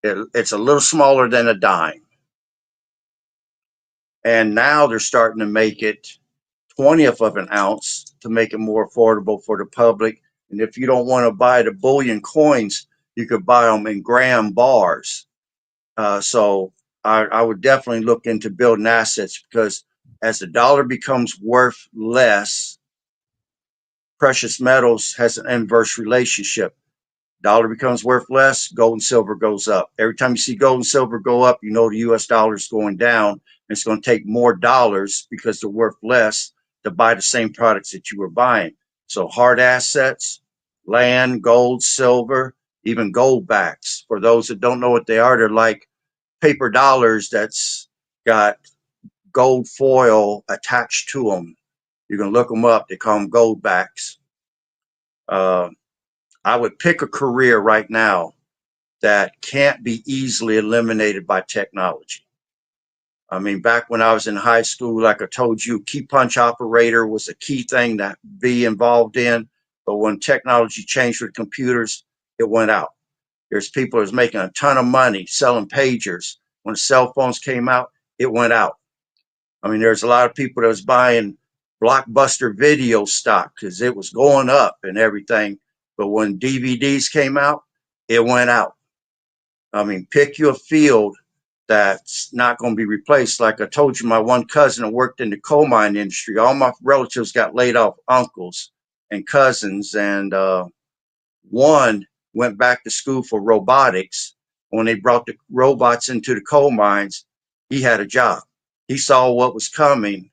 it's a little smaller than a dime. And now they're starting to make it 20th of an ounce to make it more affordable for the public. And if you don't want to buy the bullion coins, you could buy them in gram bars. So I would definitely look into building assets, because as the dollar becomes worth less, precious metals has an inverse relationship. Dollar becomes worth less, gold and silver goes up. Every time you see gold and silver go up, you know the US dollar is going down. And it's going to take more dollars, because they're worth less, to buy the same products that you were buying. So hard assets, land, gold, silver, even gold backs. For those that don't know what they are, they're like paper dollars that's got gold foil attached to them. You can look them up. They call them gold backs. I would pick a career right now that can't be easily eliminated by technology. I mean, back when I was in high school, like I told you, key punch operator was a key thing to be involved in. But when technology changed with computers, it went out. There's people that's making a ton of money selling pagers. When cell phones came out, it went out. I mean, there's a lot of people that was buying blockbuster video stock because it was going up and everything. But when DVDs came out, it went out. I mean, pick your field that's not going to be replaced. Like I told you, my one cousin that worked in the coal mine industry, all my relatives got laid off, uncles and cousins, and one went back to school for robotics. When they brought the robots into the coal mines, he had a job. He saw what was coming,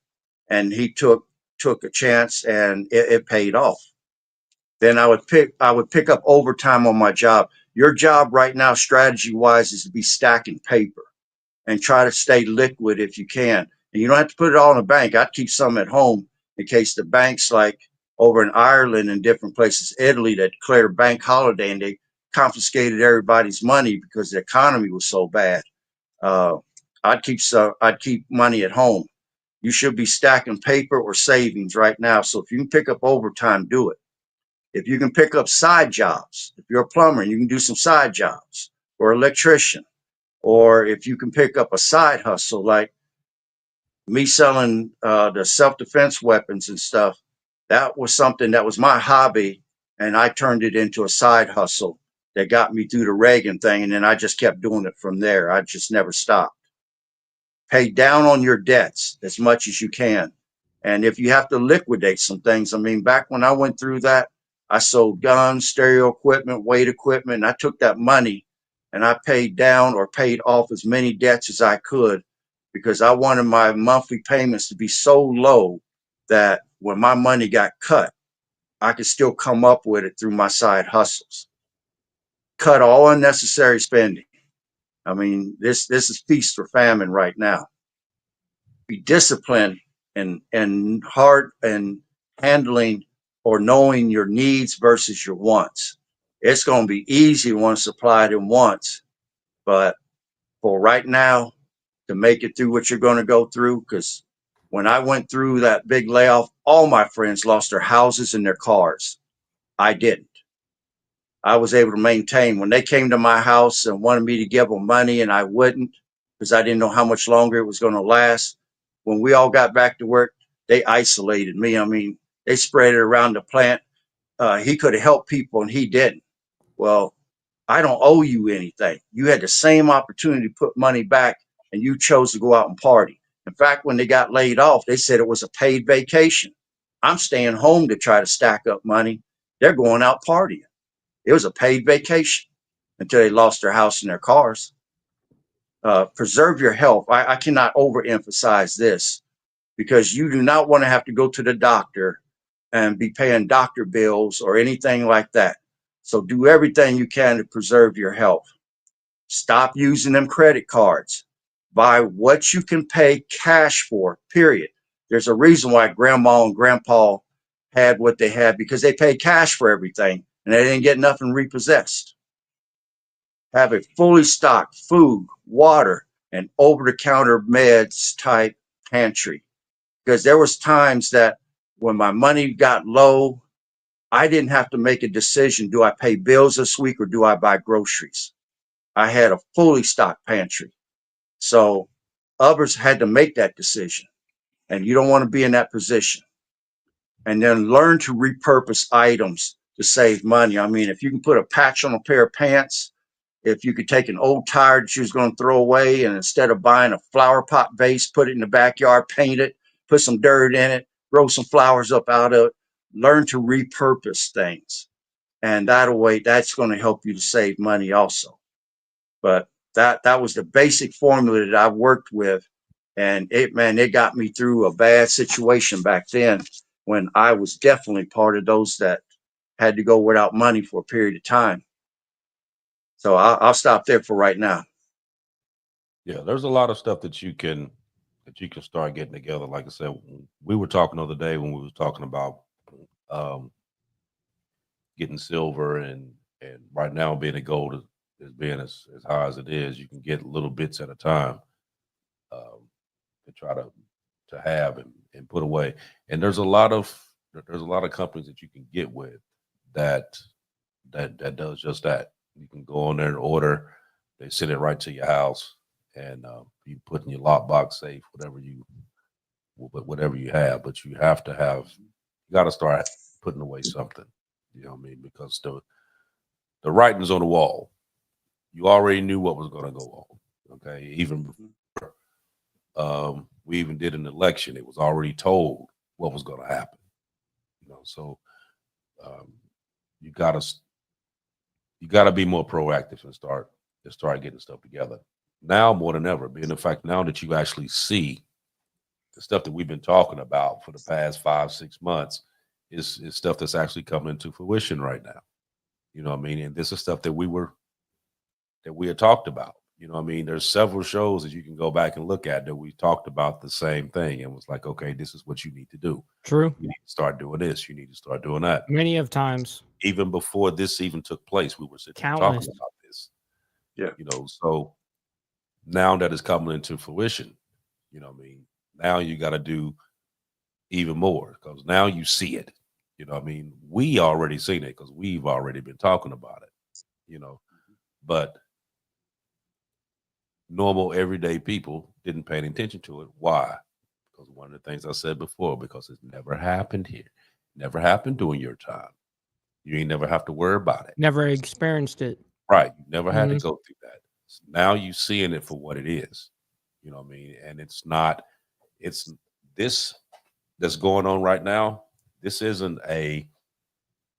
and he took a chance, and it paid off. Then I would pick up overtime on my job. Your job right now, strategy wise, is to be stacking paper and try to stay liquid if you can. And you don't have to put it all in a bank. I'd keep some at home in case the banks, like over in Ireland and different places, Italy, that declared a bank holiday and they confiscated everybody's money because the economy was so bad. I'd keep money at home. You should be stacking paper or savings right now. So if you can pick up overtime, do it. If you can pick up side jobs, if you're a plumber, you can do some side jobs, or electrician. Or if you can pick up a side hustle, like me selling the self-defense weapons and stuff, that was something that was my hobby, and I turned it into a side hustle that got me through the Reagan thing, and then I just kept doing it from there. I just never stopped. Pay down on your debts as much as you can. And if you have to liquidate some things, I mean, back when I went through that, I sold guns, stereo equipment, weight equipment, and I took that money and I paid down or paid off as many debts as I could, because I wanted my monthly payments to be so low that when my money got cut, I could still come up with it through my side hustles. Cut all unnecessary spending. I mean, this is feast or famine right now. Be disciplined and hard and handling or knowing your needs versus your wants. It's going to be easy to want to supply it in wants, but for right now, to make it through what you're going to go through, because when I went through that big layoff, all my friends lost their houses and their cars. I didn't. I was able to maintain. When they came to my house and wanted me to give them money and I wouldn't, because I didn't know how much longer it was going to last. When we all got back to work, they isolated me. I mean, they spread it around the plant. He could have helped people and he didn't. Well, I don't owe you anything. You had the same opportunity to put money back and you chose to go out and party. In fact, when they got laid off, they said it was a paid vacation. I'm staying home to try to stack up money. They're going out partying. It was a paid vacation until they lost their house and their cars. Preserve your health. I cannot overemphasize this, because you do not want to have to go to the doctor and be paying doctor bills or anything like that. So do everything you can to preserve your health. Stop using them credit cards. Buy what you can pay cash for, period. There's a reason why grandma and grandpa had what they had, because they paid cash for everything and they didn't get nothing repossessed. Have a fully stocked food, water, and over-the-counter meds type pantry. Because there was times that When my money got low, I didn't have to make a decision. Do I pay bills this week or do I buy groceries? I had a fully stocked pantry. So others had to make that decision. And you don't want to be in that position. And then learn to repurpose items to save money. I mean, if you can put a patch on a pair of pants, if you could take an old tire that you was going to throw away and instead of buying a flower pot vase, put it in the backyard, paint it, put some dirt in it, grow some flowers up out of it, learn to repurpose things. And that's going to help you to save money also. But that was the basic formula that I worked with. And it got me through a bad situation back then when I was definitely part of those that had to go without money for a period of time. So I'll stop there for right now. Yeah, there's a lot of stuff that you can start getting together. Like I said, we were talking the other day when we was talking about getting silver and right now being a gold is being as high as it is. You can get little bits at a time to try to have and put away. And there's a lot of companies that you can get with that does just that. You can go on there and order. They send it right to your house, and you put in your lockbox safe, whatever you have. But you have to you got to start putting away something. You know what I mean? Because the writing's on the wall. You already knew what was going to go on. Okay, even before we even did an election, it was already told what was going to happen. You know, so you gotta be more proactive and start getting stuff together now more than ever. Being the fact now that you actually see the stuff that we've been talking about for the past 5-6 months is stuff that's actually coming into fruition right now. You know what I mean? And this is stuff that we had talked about. You know what I mean? There's several shows that you can go back and look at that we talked about the same thing and was like, okay, this is what you need to do. True. You need to start doing this. You need to start doing that. Many of times. Even before this even took place, we were sitting talking about this. Yeah. You know, so now that it's coming into fruition, you know what I mean? Now you got to do even more because now you see it. You know what I mean? We already seen it because we've already been talking about it, you know, but normal everyday people didn't pay any attention to it. Why? Because one of the things I said before, because it's never happened here, never happened during your time. You ain't never have to worry about it. Never experienced it. Right. You never had to go through that. So now you seeing it for what it is. You know what I mean? And it's this that's going on right now. This isn't a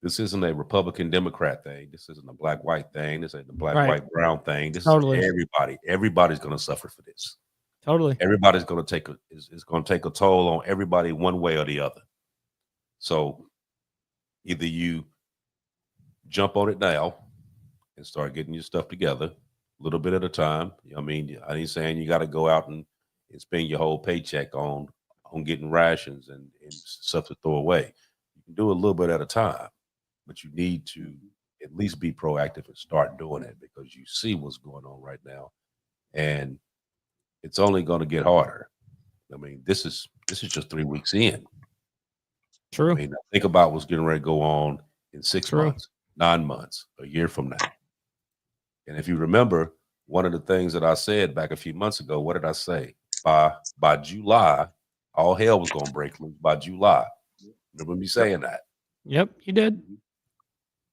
Republican Democrat thing. This isn't a black white thing. This ain't a black white brown thing. This is everybody. Everybody's going to suffer for this. Totally. Everybody's going to take a toll on everybody one way or the other. So either you jump on it now and start getting your stuff together a little bit at a time. You know what I mean? I ain't saying you got to go out and spend your whole paycheck on getting rations and stuff to throw away. You can do a little bit at a time. But you need to at least be proactive and start doing it because you see what's going on right now. And it's only going to get harder. I mean, this is just 3 weeks in. True. I mean, think about what's getting ready to go on in 6 months, 9 months, a year from now. And if you remember, one of the things that I said back a few months ago, what did I say? By July, all hell was going to break loose by July. Remember me saying that? Yep, you did.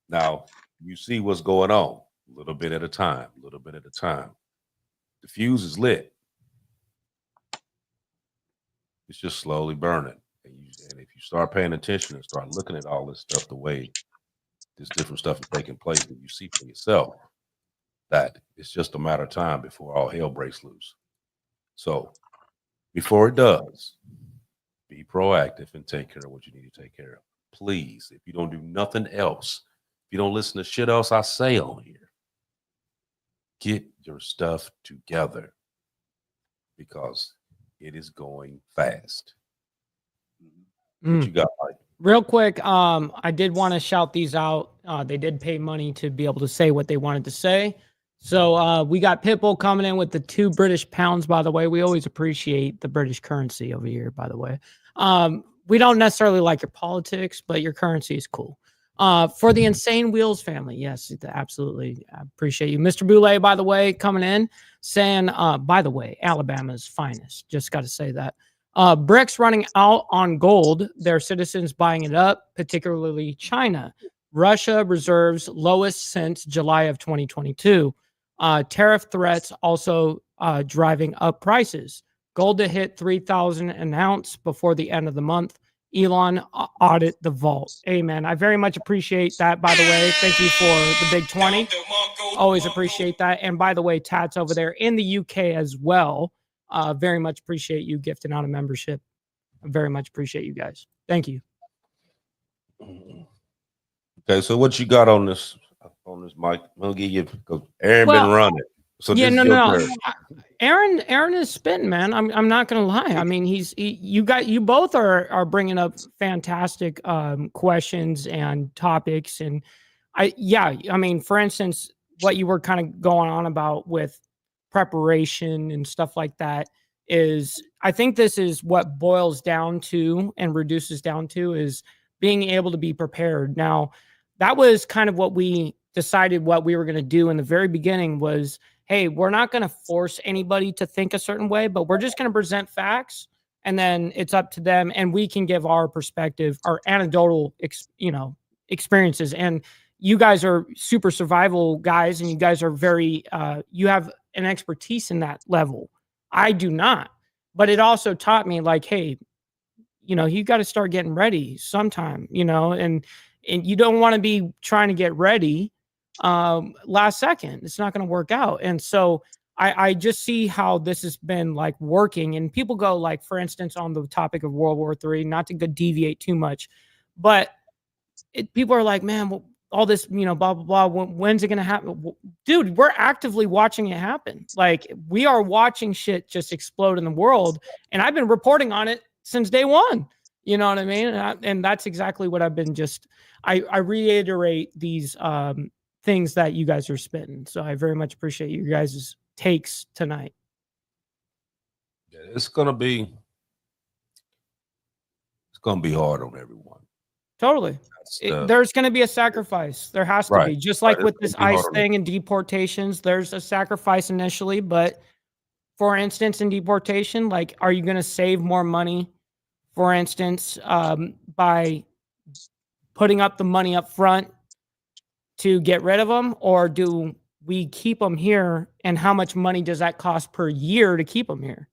Now, you see what's going on a little bit at a time, a little bit at a time. The fuse is lit. It's just slowly burning. And if you start paying attention and start looking at all this stuff, the way this different stuff is taking place, and you see for yourself that it's just a matter of time before all hell breaks loose. So before it does, be proactive and take care of what you need to take care of. Please, if you don't do nothing else, if you don't listen to shit else I say on here, get your stuff together because it is going fast. What you got, Mike? Real quick, I did want to shout these out. They did pay money to be able to say what they wanted to say. So we got Pitbull coming in with the 2 British pounds, by the way. We always appreciate the British currency over here, by the way. we don't necessarily like your politics, but your currency is cool. For the Insane Wheels family, yes, absolutely. I appreciate you. Mr. Boulay, by the way, coming in saying, by the way, Alabama's finest. Just got to say that. BRICS running out on gold, their citizens buying it up, particularly China. Russia reserves lowest since July of 2022. Tariff threats also driving up prices. Gold to hit 3,000 an ounce before the end of the month. Elon audit the vault. Amen. I very much appreciate that, by the way. Thank you for the big 20. Always appreciate that. And by the way, Tats over there in the UK as well. Very much appreciate you gifting out a membership. I very much appreciate you guys. Thank you. Okay, so what you got on this mic? I'll give you, because Aaron been running. So yeah, this no. Aaron is spitting, man. I'm not gonna lie. I mean, you both are bringing up fantastic questions and topics, and I mean, for instance, what you were kind of going on about with preparation and stuff like that is, I think this is what boils down to and reduces down to is being able to be prepared. Now, that was kind of what we decided what we were going to do in the very beginning was, hey, we're not going to force anybody to think a certain way, but we're just going to present facts, and then it's up to them, and we can give our perspective, our anecdotal, experiences. And you guys are super survival guys, and you guys are very, you have an expertise in that level. I do not, but it also taught me like, hey, you got to start getting ready sometime, and you don't want to be trying to get ready last second. It's not going to work out. And so I just see how this has been like working, and people go like, for instance, on the topic of World War III, not to deviate too much, but people are like, man, well, all this, blah, blah, blah. When's it going to happen? Dude, we're actively watching it happen. Like, we are watching shit just explode in the world. And I've been reporting on it since day one. You know what I mean? And that's exactly what I've been I reiterate these things that you guys are spitting. So I very much appreciate you guys' takes tonight. Yeah, it's gonna be hard on everyone. Totally. There's going to be a sacrifice. There has to be. Just like with this ICE thing and deportations, there's a sacrifice initially. But for instance, in deportation, like, are you going to save more money, for instance, by putting up the money up front to get rid of them? Or do we keep them here? And how much money does that cost per year to keep them here?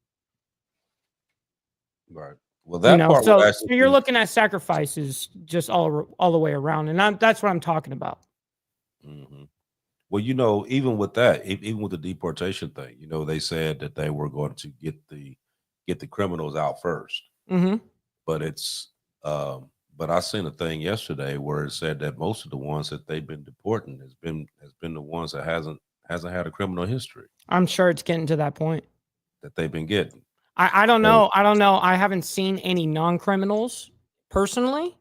Right. Well, that part. So you're looking at sacrifices just all the way around, and that's what I'm talking about. Mm-hmm. Well, even with that, even with the deportation thing, they said that they were going to get the criminals out first. Mm-hmm. But but I seen a thing yesterday where it said that most of the ones that they've been deporting has been the ones that hasn't had a criminal history. I'm sure it's getting to that point that they've been getting. I don't know. I haven't seen any non-criminals personally.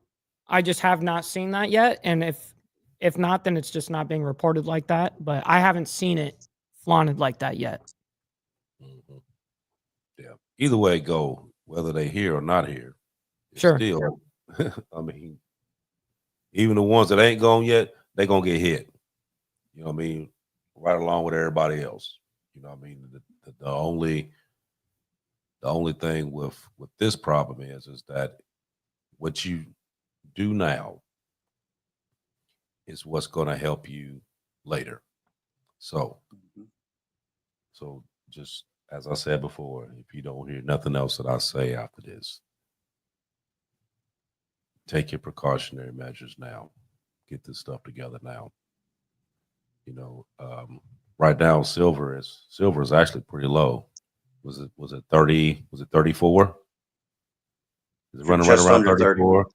I just have not seen that yet. And if not, then it's just not being reported like that. But I haven't seen it flaunted like that yet. Mm-hmm. Yeah. Either way it go, whether they here or not here, sure. Still, I mean, even the ones that ain't gone yet, they're gonna get hit. You know what I mean? Right along with everybody else. You know what I mean? The only thing with this problem is that what you do now is what's going to help you later. So just as I said before, if you don't hear nothing else that I say after this, take your precautionary measures now. Get this stuff together now. Right now silver is actually pretty low. Was it 30? Was it 34? Is it running right around 34?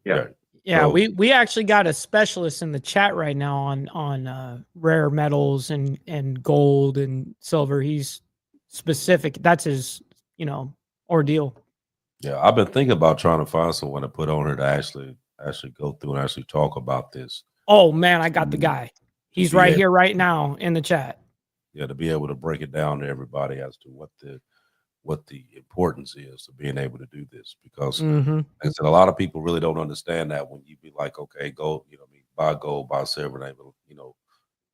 Yeah. Yeah, so, we actually got a specialist in the chat right now on rare metals and gold and silver. He's specific. That's his, ordeal. Yeah, I've been thinking about trying to find someone to put on here to actually go through and actually talk about this. Oh man, I got the guy. He's right here right now in the chat. Yeah, to be able to break it down to everybody as to what the importance is of being able to do this, because Mm-hmm. like I said, a lot of people really don't understand that when you be like, okay, gold, buy gold, buy silver, and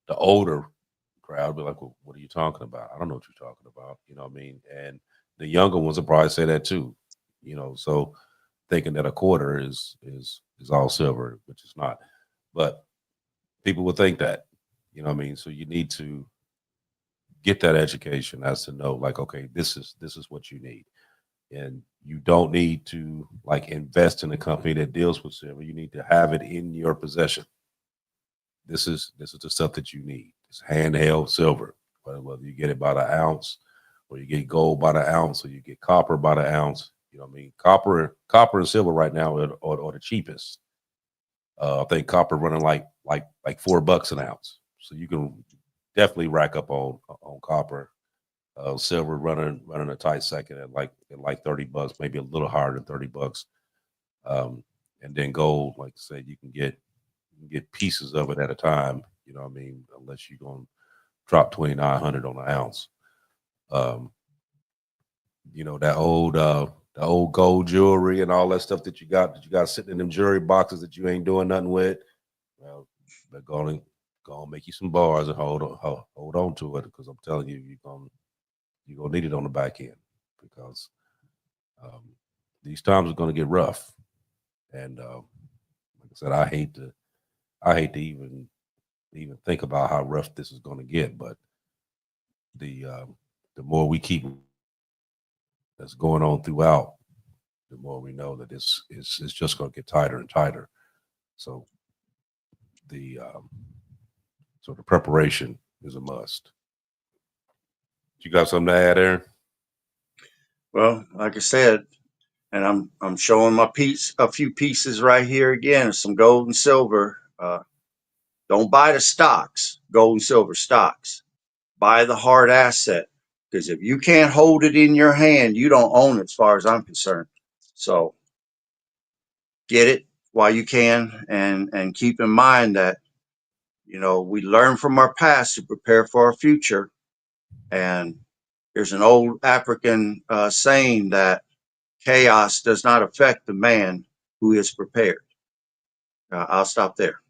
the older crowd be like, well, what are you talking about? I don't know what you're talking about. You know what I mean? And the younger ones will probably say that too. So thinking that a quarter is all silver, which is not. But people will think that. You know what I mean? So you need to get that education as to know, like, okay, this is what you need. And you don't need to like invest in a company that deals with silver. You need to have it in your possession. This is the stuff that you need. It's handheld silver, whether you get it by the ounce, or you get gold by the ounce, or you get copper by the ounce. You know what I mean? Copper and silver right now are the cheapest. I think copper running like $4 an ounce. So you can definitely rack up on copper. Silver running a tight second at like $30, maybe a little higher than $30. And then gold, like I said, you can get pieces of it at a time. You know what I mean? Unless you're going to drop 2,900 on an ounce. The old gold jewelry and all that stuff that you got sitting in them jewelry boxes that you ain't doing nothing with. Well, they're going to make you some bars and hold on to it, because I'm telling you, you're gonna need it on the back end, because these times are going to get rough. And like I said, I hate to even think about how rough this is going to get. But the more we keep that's going on throughout, the more we know that it's just going to get tighter and tighter. So the preparation is a must. You got something to add, Aaron? Well, like I said, and I'm showing a few pieces right here again, some gold and silver. Don't buy the stocks, gold and silver stocks. Buy the hard asset, because if you can't hold it in your hand, you don't own it, as far as I'm concerned. So get it while you can, and keep in mind that we learn from our past to prepare for our future. And there's an old African saying that chaos does not affect the man who is prepared. I'll stop there.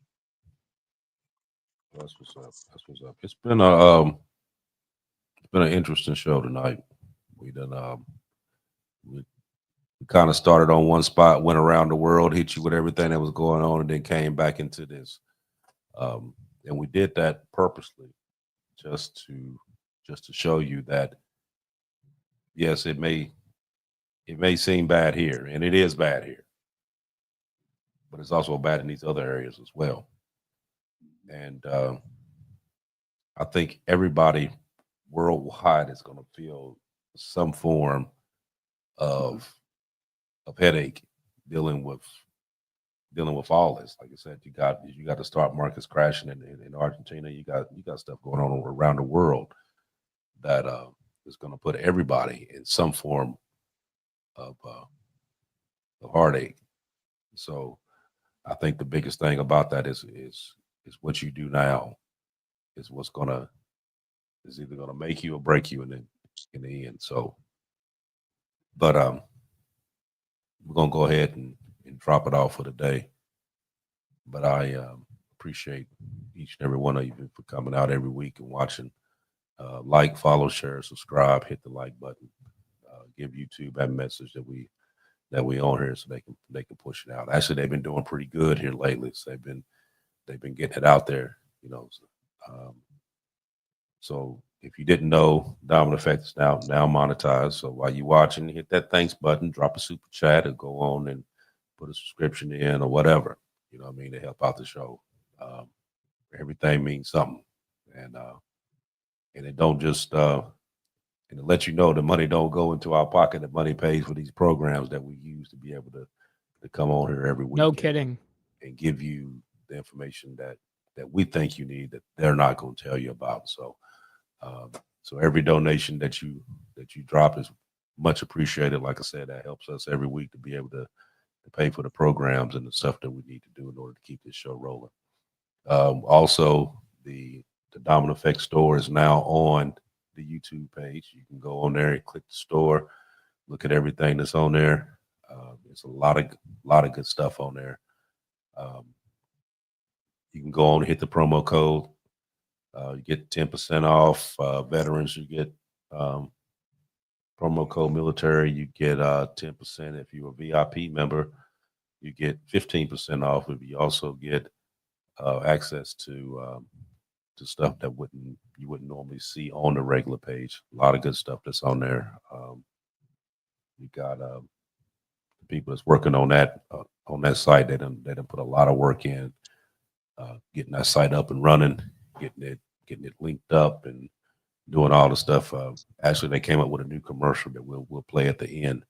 That's what's up. It's been an interesting show tonight. We we kind of started on one spot, went around the world, hit you with everything that was going on, and then came back into this. And we did that purposely, just to show you that yes, it may seem bad here, and it is bad here, but it's also bad in these other areas as well. And I think everybody worldwide is going to feel some form of headache dealing with all this. Like I said, you got the stock markets crashing in Argentina. You got stuff going on around the world that is going to put everybody in some form of heartache. So I think the biggest thing about that is what you do now is either gonna make you or break you in the end. So, but we're gonna go ahead and drop it off for the day. But I appreciate each and every one of you for coming out every week and watching. Like, follow, share, subscribe, hit the like button. Give YouTube that message that we on here, so they can push it out. Actually, they've been doing pretty good here lately. So they've been getting it out there, So if you didn't know, Dominant Effect is now monetized. So while you're watching, hit that thanks button, drop a super chat, and go on and put a subscription in or whatever. You know what I mean, to help out the show. Everything means something, and it don't just and to let you know the money don't go into our pocket. The money pays for these programs that we use to be able to come on here every week. No kidding. And give you the information that we think you need, that they're not going to tell you about. So, so every donation that you drop is much appreciated. Like I said, that helps us every week to be able to pay for the programs and the stuff that we need to do in order to keep this show rolling. Also, the Dominant Effect store is now on the YouTube page. You can go on there and click the store, look at everything that's on there. There's a lot of good stuff on there. You can go on and hit the promo code. You get 10% off. Veterans, you get promo code military. You get 10%. If you're a VIP member, you get 15% off. If you also get access to stuff that you wouldn't normally see on the regular page. A lot of good stuff that's on there. You got people that's working on that site. They done put a lot of work in getting that site up and running, getting it linked up, and doing all the stuff. Actually, they came up with a new commercial that we'll play at the end.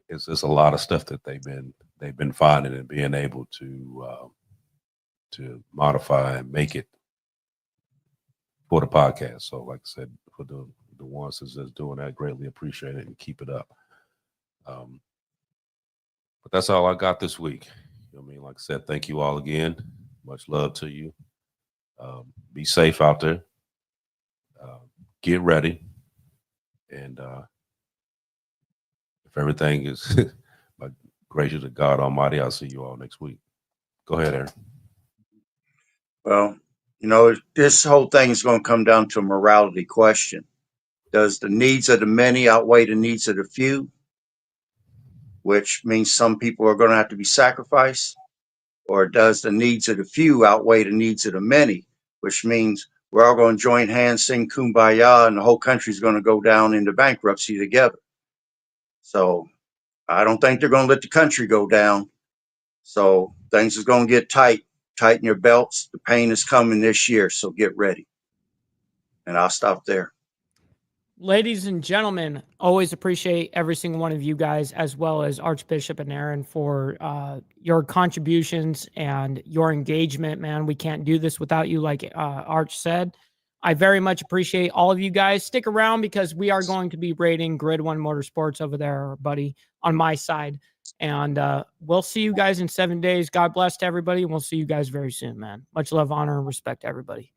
It's a lot of stuff that they've been finding and being able to modify and make it for the podcast. So, like I said, for the ones that's doing that, greatly appreciate it and keep it up. But that's all I got this week. You know what I mean? Like I said, thank you all again. Much love to you. Be safe out there. Get ready. And if everything is by gracious of God Almighty, I'll see you all next week. Go ahead, Aaron. Well, this whole thing is going to come down to a morality question. Does the needs of the many outweigh the needs of the few? Which means some people are going to have to be sacrificed. Or does the needs of the few outweigh the needs of the many? Which means we're all going to join hands, sing Kumbaya, and the whole country's going to go down into bankruptcy together. So I don't think they're going to let the country go down. So things is going to get tight. Tighten your belts. The pain is coming this year, so get ready. And I'll stop there. Ladies and gentlemen, always appreciate every single one of you guys, as well as Archbishop and Aaron, for your contributions and your engagement, man. We can't do this without you, like Arch said. I very much appreciate all of you guys. Stick around because we are going to be rating Grid One Motorsports over there, buddy, on my side. And we'll see you guys in 7 days. God bless to everybody, and we'll see you guys very soon, man. Much love, honor, and respect to everybody.